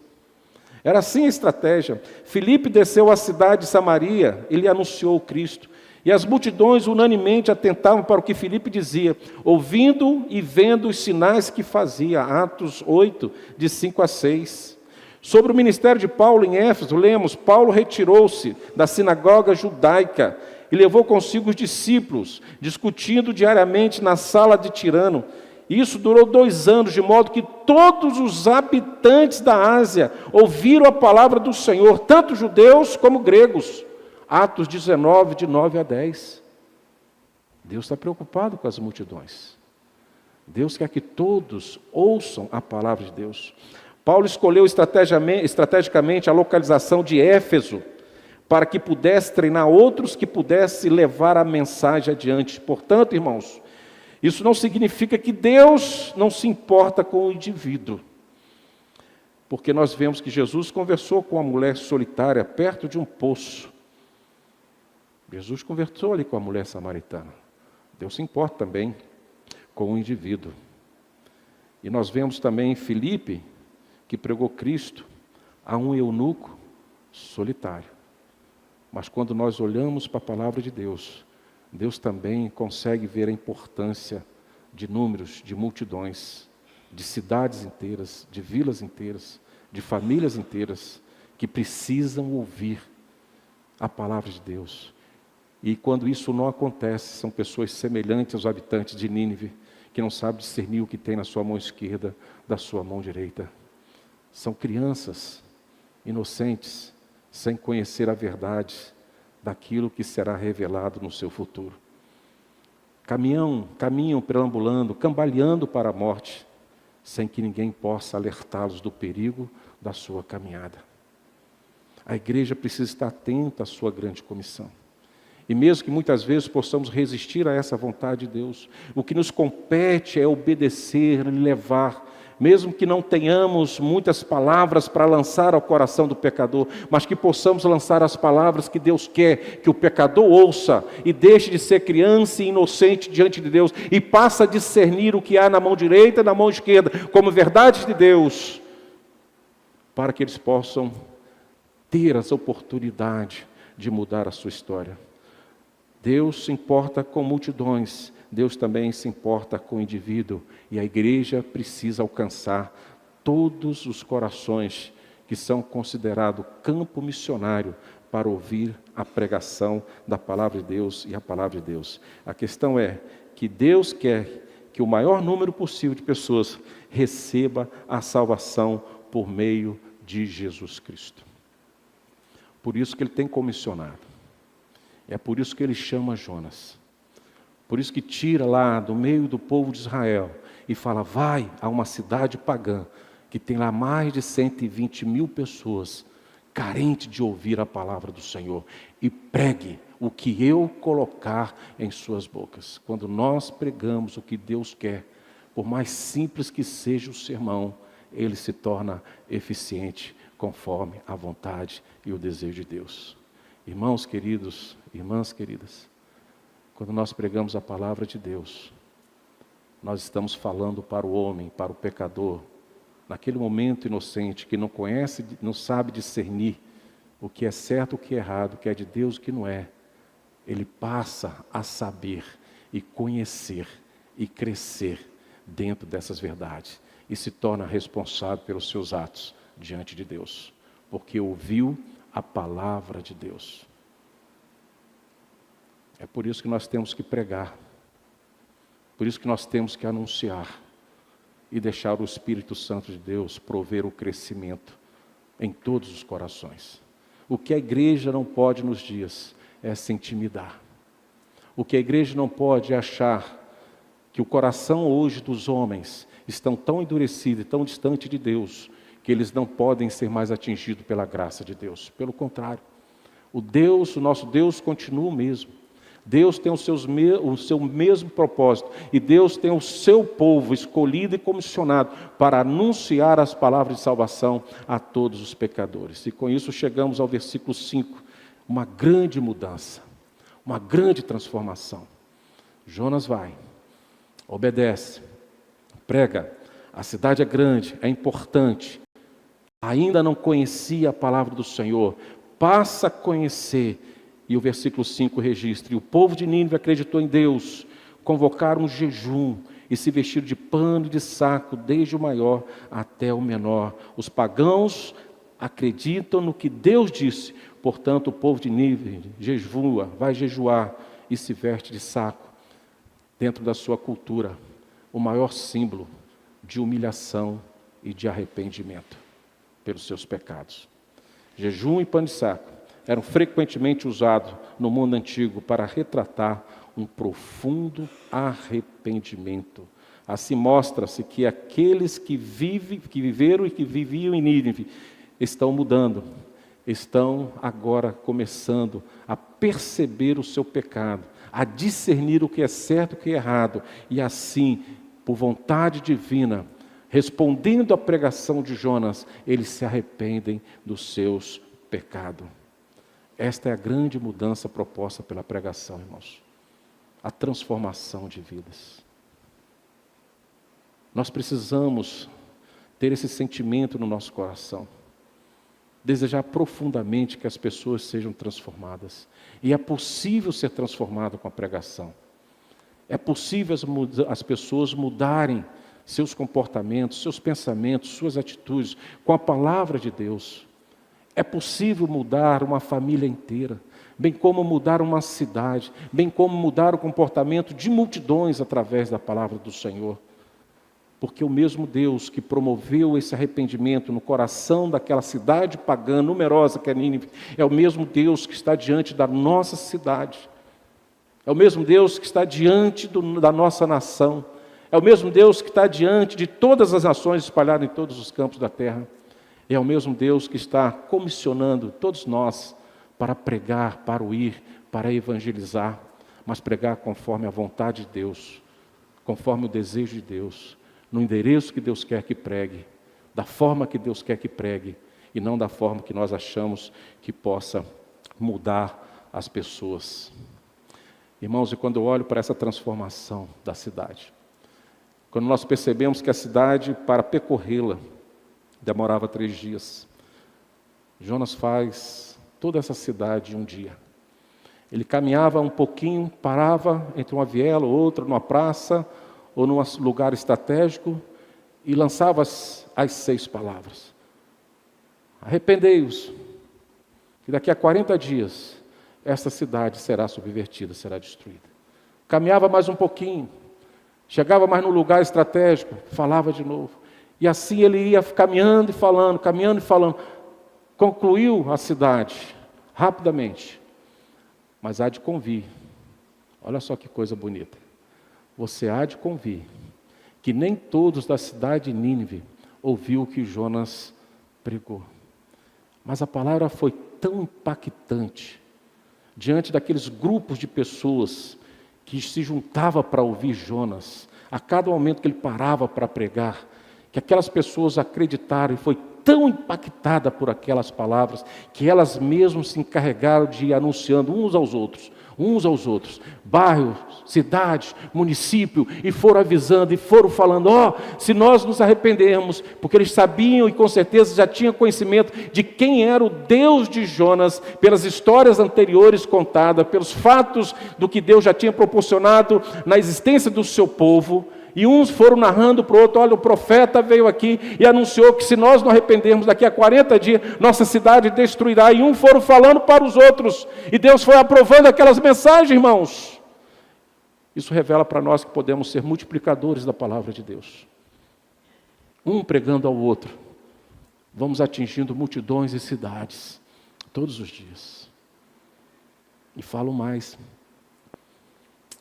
Era assim a estratégia. Filipe desceu à cidade de Samaria, ele anunciou o Cristo. E as multidões unanimemente atentavam para o que Filipe dizia, ouvindo e vendo os sinais que fazia. Atos 8, de 5 a 6. Sobre o ministério de Paulo em Éfeso, lemos, Paulo retirou-se da sinagoga judaica e levou consigo os discípulos, discutindo diariamente na sala de Tirano. Isso durou 2 anos, de modo que todos os habitantes da Ásia ouviram a palavra do Senhor, tanto judeus como gregos. Atos 19, de 9 a 10. Deus está preocupado com as multidões. Deus quer que todos ouçam a palavra de Deus. Paulo escolheu estrategicamente a localização de Éfeso, para que pudesse treinar outros que pudessem levar a mensagem adiante. Portanto, irmãos, isso não significa que Deus não se importa com o indivíduo. Porque nós vemos que Jesus conversou com uma mulher solitária perto de um poço. Jesus conversou ali com a mulher samaritana. Deus se importa também com o indivíduo. E nós vemos também em Filipe, que pregou Cristo a um eunuco solitário. Mas quando nós olhamos para a palavra de Deus, Deus também consegue ver a importância de números, de multidões, de cidades inteiras, de vilas inteiras, de famílias inteiras, que precisam ouvir a palavra de Deus. E quando isso não acontece, são pessoas semelhantes aos habitantes de Nínive, que não sabem discernir o que tem na sua mão esquerda da sua mão direita. São crianças inocentes, sem conhecer a verdade daquilo que será revelado no seu futuro. Caminham perambulando, cambaleando para a morte, sem que ninguém possa alertá-los do perigo da sua caminhada. A igreja precisa estar atenta à sua grande comissão. E mesmo que muitas vezes possamos resistir a essa vontade de Deus, o que nos compete é obedecer, levar, mesmo que não tenhamos muitas palavras para lançar ao coração do pecador, mas que possamos lançar as palavras que Deus quer que o pecador ouça e deixe de ser criança e inocente diante de Deus e passe a discernir o que há na mão direita e na mão esquerda como verdades de Deus, para que eles possam ter essa oportunidade de mudar a sua história. Deus se importa com multidões, Deus também se importa com o indivíduo, e a igreja precisa alcançar todos os corações que são considerados campo missionário para ouvir a pregação da palavra de Deus e a palavra de Deus. A questão é que Deus quer que o maior número possível de pessoas receba a salvação por meio de Jesus Cristo. Por isso que Ele tem comissionado. É por isso que Ele chama Jonas. Por isso que tira lá do meio do povo de Israel e fala, vai a uma cidade pagã, que tem lá mais de 120 mil pessoas, carentes de ouvir a palavra do Senhor, e pregue o que eu colocar em suas bocas. Quando nós pregamos o que Deus quer, por mais simples que seja o sermão, ele se torna eficiente, conforme a vontade e o desejo de Deus. Irmãos queridos, irmãs queridas, quando nós pregamos a palavra de Deus, nós estamos falando para o homem, para o pecador, naquele momento inocente, que não conhece, não sabe discernir o que é certo, o que é errado, o que é de Deus, o que não é. Ele passa a saber e conhecer e crescer dentro dessas verdades e se torna responsável pelos seus atos diante de Deus, porque ouviu a palavra de Deus. É por isso que nós temos que pregar, por isso que nós temos que anunciar e deixar o Espírito Santo de Deus prover o crescimento em todos os corações. O que a igreja não pode nos dias é se intimidar. O que a igreja não pode é achar que o coração hoje dos homens estão tão endurecido e tão distante de Deus, que eles não podem ser mais atingidos pela graça de Deus. Pelo contrário, o nosso Deus continua o mesmo. Deus tem o seu mesmo propósito, e Deus tem o seu povo escolhido e comissionado para anunciar as palavras de salvação a todos os pecadores. E com isso chegamos ao versículo 5, uma grande mudança, uma grande transformação. Jonas vai, obedece, prega, a cidade é grande, é importante, ainda não conhecia a palavra do Senhor, passa a conhecer. E o versículo 5 registra, e o povo de Nínive acreditou em Deus, convocaram um jejum e se vestiram de pano e de saco, desde o maior até o menor. Os pagãos acreditam no que Deus disse, portanto o povo de Nínive jejua, vai jejuar e se veste de saco. Dentro da sua cultura, o maior símbolo de humilhação e de arrependimento pelos seus pecados. Jejum e pano de saco eram frequentemente usados no mundo antigo para retratar um profundo arrependimento. Assim mostra-se que aqueles que viveram e que viviam em Nínive estão mudando, estão agora começando a perceber o seu pecado, a discernir o que é certo e o que é errado, e assim, por vontade divina, respondendo à pregação de Jonas, eles se arrependem dos seus pecados. Esta é a grande mudança proposta pela pregação, irmãos. A transformação de vidas. Nós precisamos ter esse sentimento no nosso coração. Desejar profundamente que as pessoas sejam transformadas. E é possível ser transformado com a pregação. É possível as pessoas mudarem seus comportamentos, seus pensamentos, suas atitudes com a palavra de Deus. É possível mudar uma família inteira, bem como mudar uma cidade, bem como mudar o comportamento de multidões através da palavra do Senhor. Porque o mesmo Deus que promoveu esse arrependimento no coração daquela cidade pagã numerosa que é Nínive, é o mesmo Deus que está diante da nossa cidade. É o mesmo Deus que está diante da nossa nação. É o mesmo Deus que está diante de todas as nações espalhadas em todos os campos da terra. É o mesmo Deus que está comissionando todos nós para pregar, para ir, para evangelizar, mas pregar conforme a vontade de Deus, conforme o desejo de Deus, no endereço que Deus quer que pregue, da forma que Deus quer que pregue, e não da forma que nós achamos que possa mudar as pessoas. Irmãos, e quando eu olho para essa transformação da cidade, quando nós percebemos que a cidade, para percorrê-la, demorava 3 dias, Jonas faz toda essa cidade em um dia. Ele caminhava um pouquinho, parava entre uma viela ou outra, numa praça, ou num lugar estratégico, e lançava as 6 palavras. Arrependei-vos, que daqui a 40 dias, esta cidade será subvertida, será destruída. Caminhava mais um pouquinho, chegava mais num lugar estratégico, falava de novo. E assim ele ia caminhando e falando, concluiu a cidade, rapidamente. Mas há de convir, olha só que coisa bonita. Você há de convir que nem todos da cidade de Nínive ouviu o que Jonas pregou. Mas a palavra foi tão impactante, diante daqueles grupos de pessoas que se juntavam para ouvir Jonas, a cada momento que ele parava para pregar, que aquelas pessoas acreditaram e foi tão impactada por aquelas palavras, que elas mesmas se encarregaram de ir anunciando uns aos outros, bairros, cidades, município, e foram avisando, e foram falando, se nós nos arrependermos, porque eles sabiam e com certeza já tinham conhecimento de quem era o Deus de Jonas, pelas histórias anteriores contadas, pelos fatos do que Deus já tinha proporcionado na existência do seu povo. E uns foram narrando para o outro, olha, o profeta veio aqui e anunciou que se nós não arrependermos, daqui a 40 dias, nossa cidade destruirá. E uns foram falando para os outros, e Deus foi aprovando aquelas mensagens, irmãos. Isso revela para nós que podemos ser multiplicadores da palavra de Deus. Um pregando ao outro. Vamos atingindo multidões e cidades, todos os dias. E falo mais.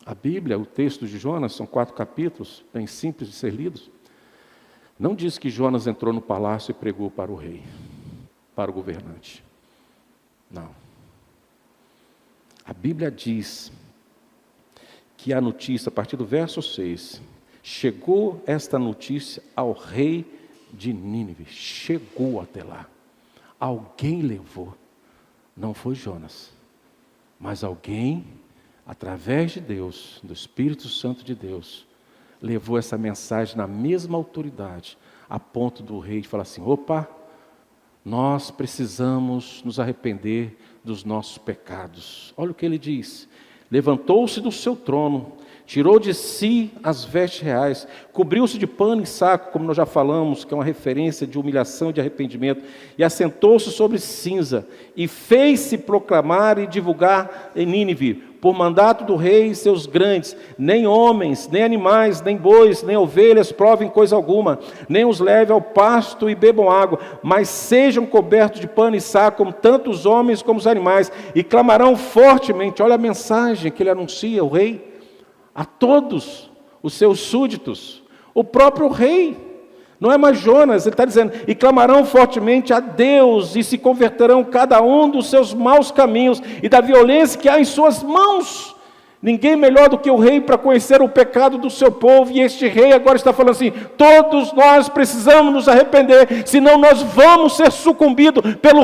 A Bíblia, o texto de Jonas, são 4 capítulos, bem simples de ser lidos. Não diz que Jonas entrou no palácio e pregou para o rei, para o governante. Não. A Bíblia diz que a notícia, a partir do verso 6, chegou esta notícia ao rei de Nínive. Chegou até lá. Alguém levou. Não foi Jonas, mas alguém, através de Deus, do Espírito Santo de Deus, levou essa mensagem na mesma autoridade, a ponto do rei falar assim, opa, nós precisamos nos arrepender dos nossos pecados. Olha o que ele diz, levantou-se do seu trono, tirou de si as vestes reais, cobriu-se de pano e saco, como nós já falamos, que é uma referência de humilhação e de arrependimento, e assentou-se sobre cinza, e fez-se proclamar e divulgar em Nínive, por mandato do rei e seus grandes, nem homens, nem animais, nem bois, nem ovelhas provem coisa alguma, nem os leve ao pasto e bebam água, mas sejam cobertos de pano e saco, como tanto os homens como os animais, e clamarão fortemente. Olha a mensagem que ele anuncia, o rei, a todos os seus súditos, o próprio rei, não é mais Jonas, ele está dizendo, e clamarão fortemente a Deus, e se converterão cada um dos seus maus caminhos, e da violência que há em suas mãos. Ninguém melhor do que o rei para conhecer o pecado do seu povo, e este rei agora está falando assim, todos nós precisamos nos arrepender, senão nós vamos ser sucumbidos pelo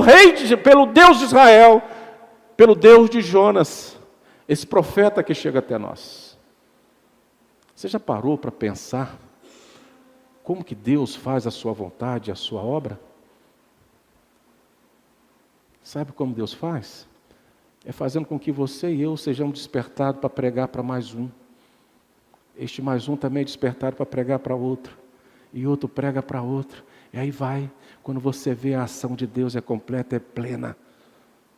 pelo Deus de Israel, pelo Deus de Jonas, esse profeta que chega até nós. Você já parou para pensar como que Deus faz a sua vontade, a sua obra? Sabe como Deus faz? É fazendo com que você e eu sejamos despertados para pregar para mais um. Este mais um também é despertado para pregar para outro. E outro prega para outro. E aí vai. Quando você vê a ação de Deus é completa, é plena.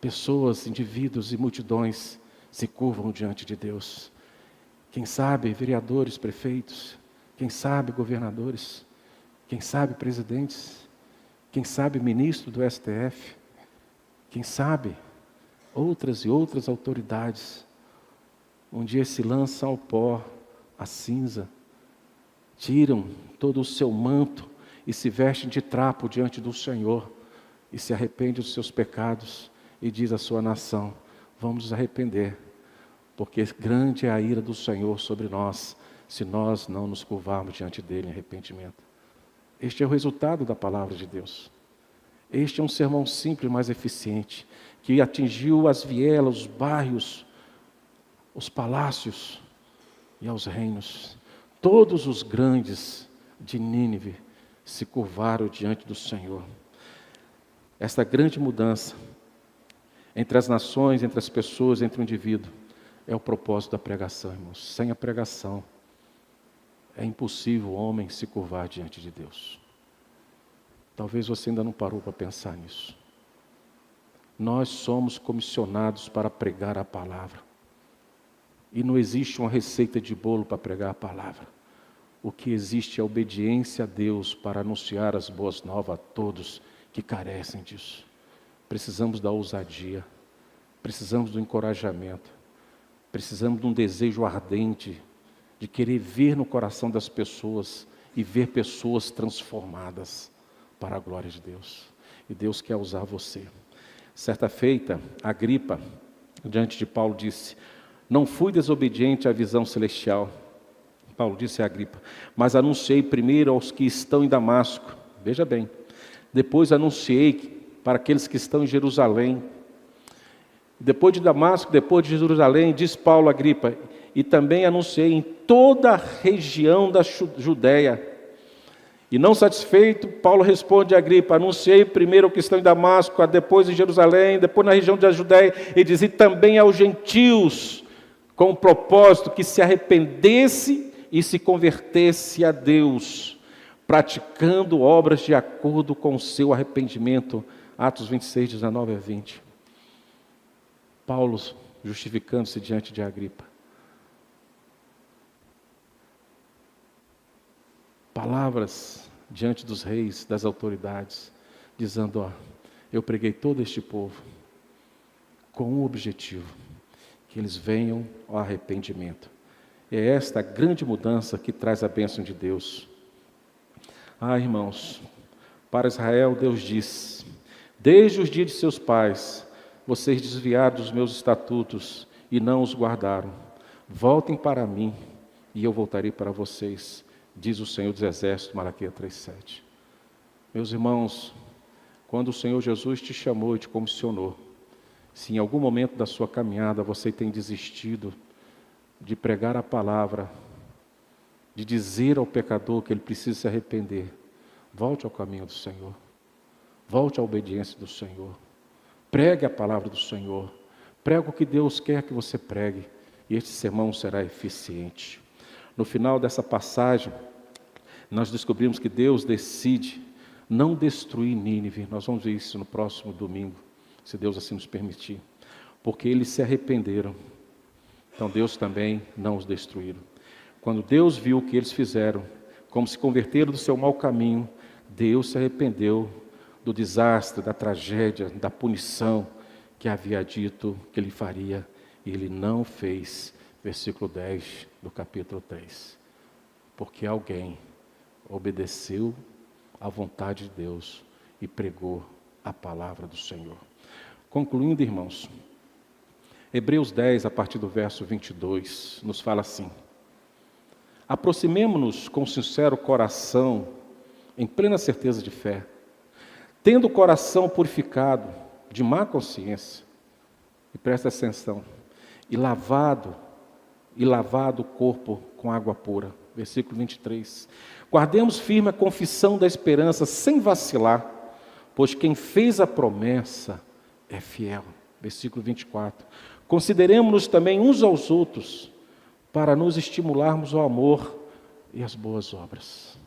Pessoas, indivíduos e multidões se curvam diante de Deus. Quem sabe vereadores, prefeitos. Quem sabe governadores. Quem sabe presidentes. Quem sabe ministro do STF. Quem sabe outras e outras autoridades. Um dia se lançam ao pó, a cinza, tiram todo o seu manto e se vestem de trapo diante do Senhor e se arrependem dos seus pecados e diz à sua nação: vamos nos arrepender, porque grande é a ira do Senhor sobre nós, se nós não nos curvarmos diante dele em arrependimento. Este é o resultado da palavra de Deus. Este é um sermão simples, mas eficiente, que atingiu as vielas, os bairros, os palácios e aos reinos. Todos os grandes de Nínive se curvaram diante do Senhor. Esta grande mudança entre as nações, entre as pessoas, entre o indivíduo, é o propósito da pregação, irmãos. Sem a pregação, é impossível o homem se curvar diante de Deus. Talvez você ainda não parou para pensar nisso. Nós somos comissionados para pregar a palavra. E não existe uma receita de bolo para pregar a palavra. O que existe é a obediência a Deus para anunciar as boas novas a todos que carecem disso. Precisamos da ousadia, precisamos do encorajamento, precisamos de um desejo ardente de querer ver no coração das pessoas e ver pessoas transformadas para a glória de Deus. E Deus quer usar você. Certa feita, Agripa, diante de Paulo, disse: não fui desobediente à visão celestial. Paulo disse a Agripa: mas anunciei primeiro aos que estão em Damasco. Veja bem. Depois anunciei para aqueles que estão em Jerusalém. Depois de Damasco, depois de Jerusalém, diz Paulo a Agripa, e também anunciei em toda a região da Judéia. E não satisfeito, Paulo responde a Agripa: anunciei primeiro ao que estão em Damasco, depois em Jerusalém, depois na região da Judéia, e diz, e também aos gentios, com o propósito que se arrependesse e se convertesse a Deus, praticando obras de acordo com o seu arrependimento. Atos 26, 19 a 20. Paulo justificando-se diante de Agripa. Palavras diante dos reis, das autoridades, dizendo: eu preguei todo este povo com um objetivo, que eles venham ao arrependimento. É esta a grande mudança que traz a bênção de Deus. Irmãos, para Israel Deus diz: desde os dias de seus pais, vocês desviaram dos meus estatutos e não os guardaram. Voltem para mim e eu voltarei para vocês, diz o Senhor dos Exércitos, Malaquias 3:7. Meus irmãos, quando o Senhor Jesus te chamou e te comissionou, se em algum momento da sua caminhada você tem desistido de pregar a palavra, de dizer ao pecador que ele precisa se arrepender, volte ao caminho do Senhor, volte à obediência do Senhor, pregue a palavra do Senhor, pregue o que Deus quer que você pregue, e este sermão será eficiente. No final dessa passagem, nós descobrimos que Deus decide não destruir Nínive. Nós vamos ver isso no próximo domingo, se Deus assim nos permitir, porque eles se arrependeram. Então Deus também não os destruiu. Quando Deus viu o que eles fizeram, como se converteram do seu mau caminho, Deus se arrependeu do desastre, da tragédia, da punição que havia dito que ele faria, e ele não fez. Versículo 10 do capítulo 3. Porque alguém obedeceu à vontade de Deus e pregou a palavra do Senhor. Concluindo, irmãos, Hebreus 10, a partir do verso 22, nos fala assim: aproximemo-nos com sincero coração, em plena certeza de fé, tendo o coração purificado de má consciência, e presta atenção, e lavado o corpo com água pura. versículo 23. Guardemos firme a confissão da esperança sem vacilar, pois quem fez a promessa é fiel. Versículo 24. Consideremos-nos também uns aos outros, para nos estimularmos ao amor e às boas obras.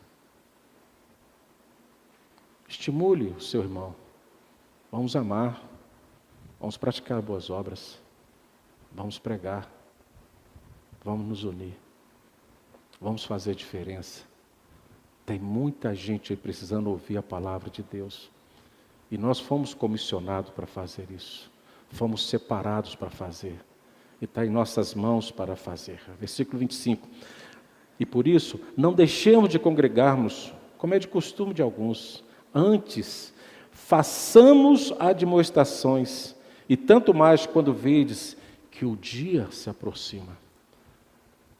Estimule o seu irmão. Vamos amar, vamos praticar boas obras, vamos pregar, vamos nos unir, vamos fazer diferença. Tem muita gente aí precisando ouvir a palavra de Deus. E nós fomos comissionados para fazer isso. Fomos separados para fazer. E está em nossas mãos para fazer. Versículo 25. E por isso, não deixemos de congregarmos, como é de costume de alguns. Antes, façamos admoestações, e tanto mais quando vedes que o dia se aproxima.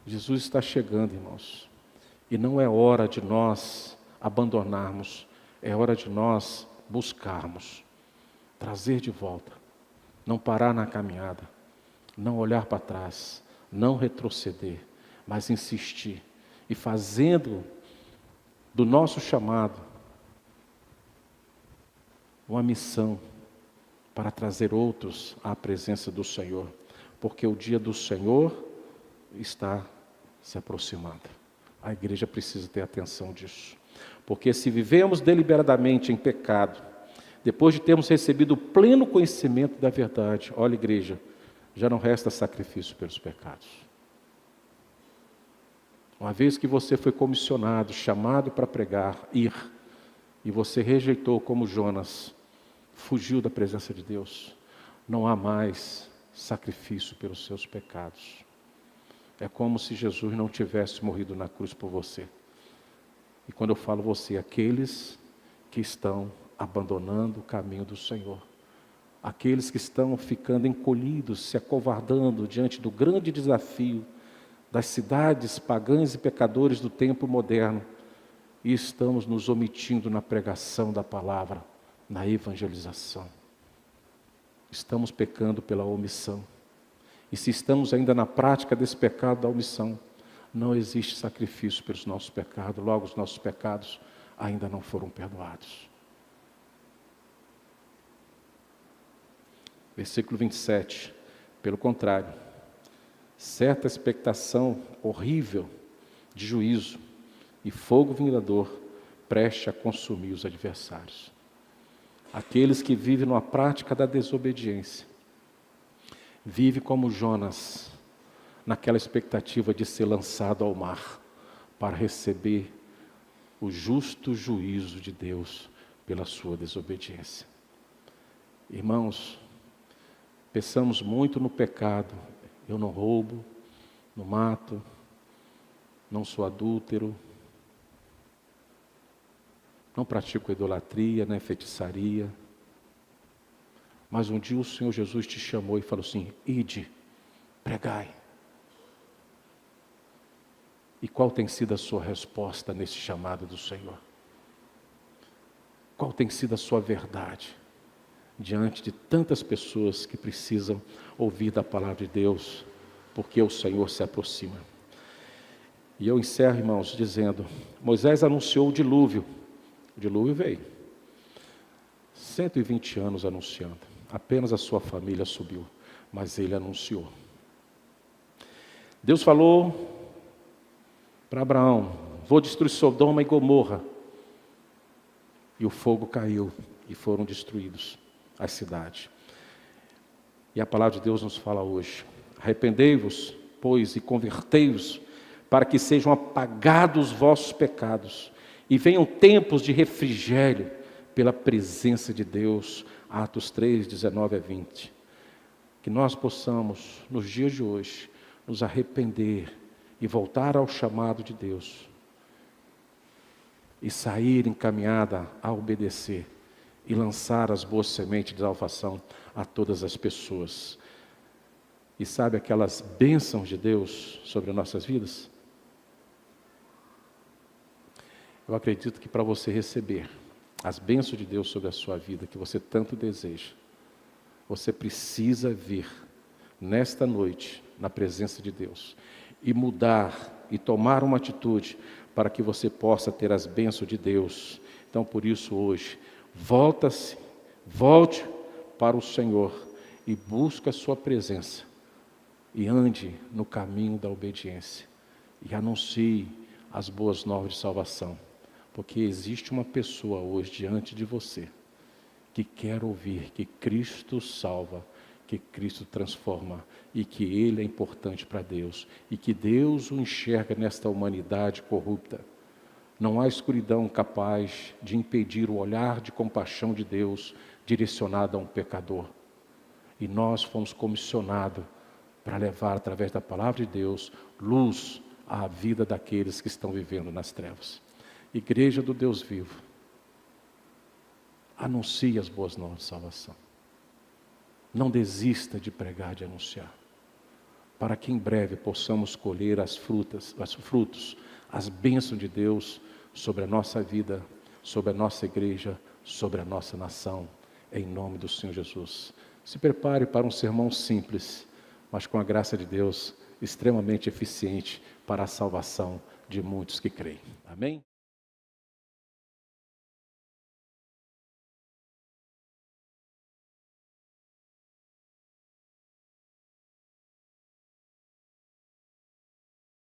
Jesus está chegando, irmãos. E não é hora de nós abandonarmos, é hora de nós buscarmos, trazer de volta, não parar na caminhada, não olhar para trás, não retroceder, mas insistir e fazendo do nosso chamado uma missão para trazer outros à presença do Senhor, porque o dia do Senhor está se aproximando. A igreja precisa ter atenção disso. Porque se vivemos deliberadamente em pecado, depois de termos recebido o pleno conhecimento da verdade, olha, igreja, já não resta sacrifício pelos pecados. Uma vez que você foi comissionado, chamado para pregar, ir, e você rejeitou como Jonas, fugiu da presença de Deus, não há mais sacrifício pelos seus pecados. É como se Jesus não tivesse morrido na cruz por você. E quando eu falo você, aqueles que estão abandonando o caminho do Senhor, aqueles que estão ficando encolhidos, se acovardando diante do grande desafio das cidades pagãs e pecadores do tempo moderno, e estamos nos omitindo na pregação da palavra, na evangelização. Estamos pecando pela omissão. E se estamos ainda na prática desse pecado da omissão, não existe sacrifício pelos nossos pecados, logo os nossos pecados ainda não foram perdoados. Versículo 27, pelo contrário, certa expectação horrível de juízo e fogo vingador preste a consumir os adversários. Aqueles que vivem numa prática da desobediência, vive como Jonas, naquela expectativa de ser lançado ao mar, para receber o justo juízo de Deus pela sua desobediência. Irmãos, pensamos muito no pecado. Eu não roubo, não mato, não sou adúltero, não pratico idolatria, nem feitiçaria. Mas um dia o Senhor Jesus te chamou e falou assim: ide, pregai. E qual tem sido a sua resposta nesse chamado do Senhor? Qual tem sido a sua verdade diante de tantas pessoas que precisam ouvir da palavra de Deus, porque o Senhor se aproxima? E eu encerro, irmãos, dizendo: Moisés anunciou o dilúvio veio, 120 anos anunciando, apenas a sua família subiu, mas ele anunciou. Deus falou para Abraão: vou destruir Sodoma e Gomorra. E o fogo caiu e foram destruídos as cidades. E a palavra de Deus nos fala hoje: arrependei-vos, pois, e convertei-vos, para que sejam apagados os vossos pecados, e venham tempos de refrigério pela presença de Deus. Atos 3, 19 a 20. Que nós possamos, nos dias de hoje, nos arrepender e voltar ao chamado de Deus, e sair encaminhada a obedecer, e lançar as boas sementes de salvação a todas as pessoas. E sabe aquelas bênçãos de Deus sobre as nossas vidas? Eu acredito que para você receber as bênçãos de Deus sobre a sua vida, que você tanto deseja, você precisa vir nesta noite na presença de Deus e mudar e tomar uma atitude para que você possa ter as bênçãos de Deus. Então, por isso hoje, volte para o Senhor e busque a sua presença e ande no caminho da obediência e anuncie as boas novas de salvação, porque existe uma pessoa hoje diante de você que quer ouvir que Cristo salva, que Cristo transforma e que Ele é importante para Deus e que Deus o enxerga nesta humanidade corrupta. Não há escuridão capaz de impedir o olhar de compaixão de Deus direcionado a um pecador. E nós fomos comissionados para levar, através da palavra de Deus, luz à vida daqueles que estão vivendo nas trevas. Igreja do Deus vivo, anuncie as boas novas de salvação. Não desista de pregar, de anunciar, para que em breve possamos colher os frutos, as bênçãos de Deus sobre a nossa vida, sobre a nossa igreja, sobre a nossa nação, em nome do Senhor Jesus. Se prepare para um sermão simples, mas com a graça de Deus, extremamente eficiente para a salvação de muitos que creem. Amém?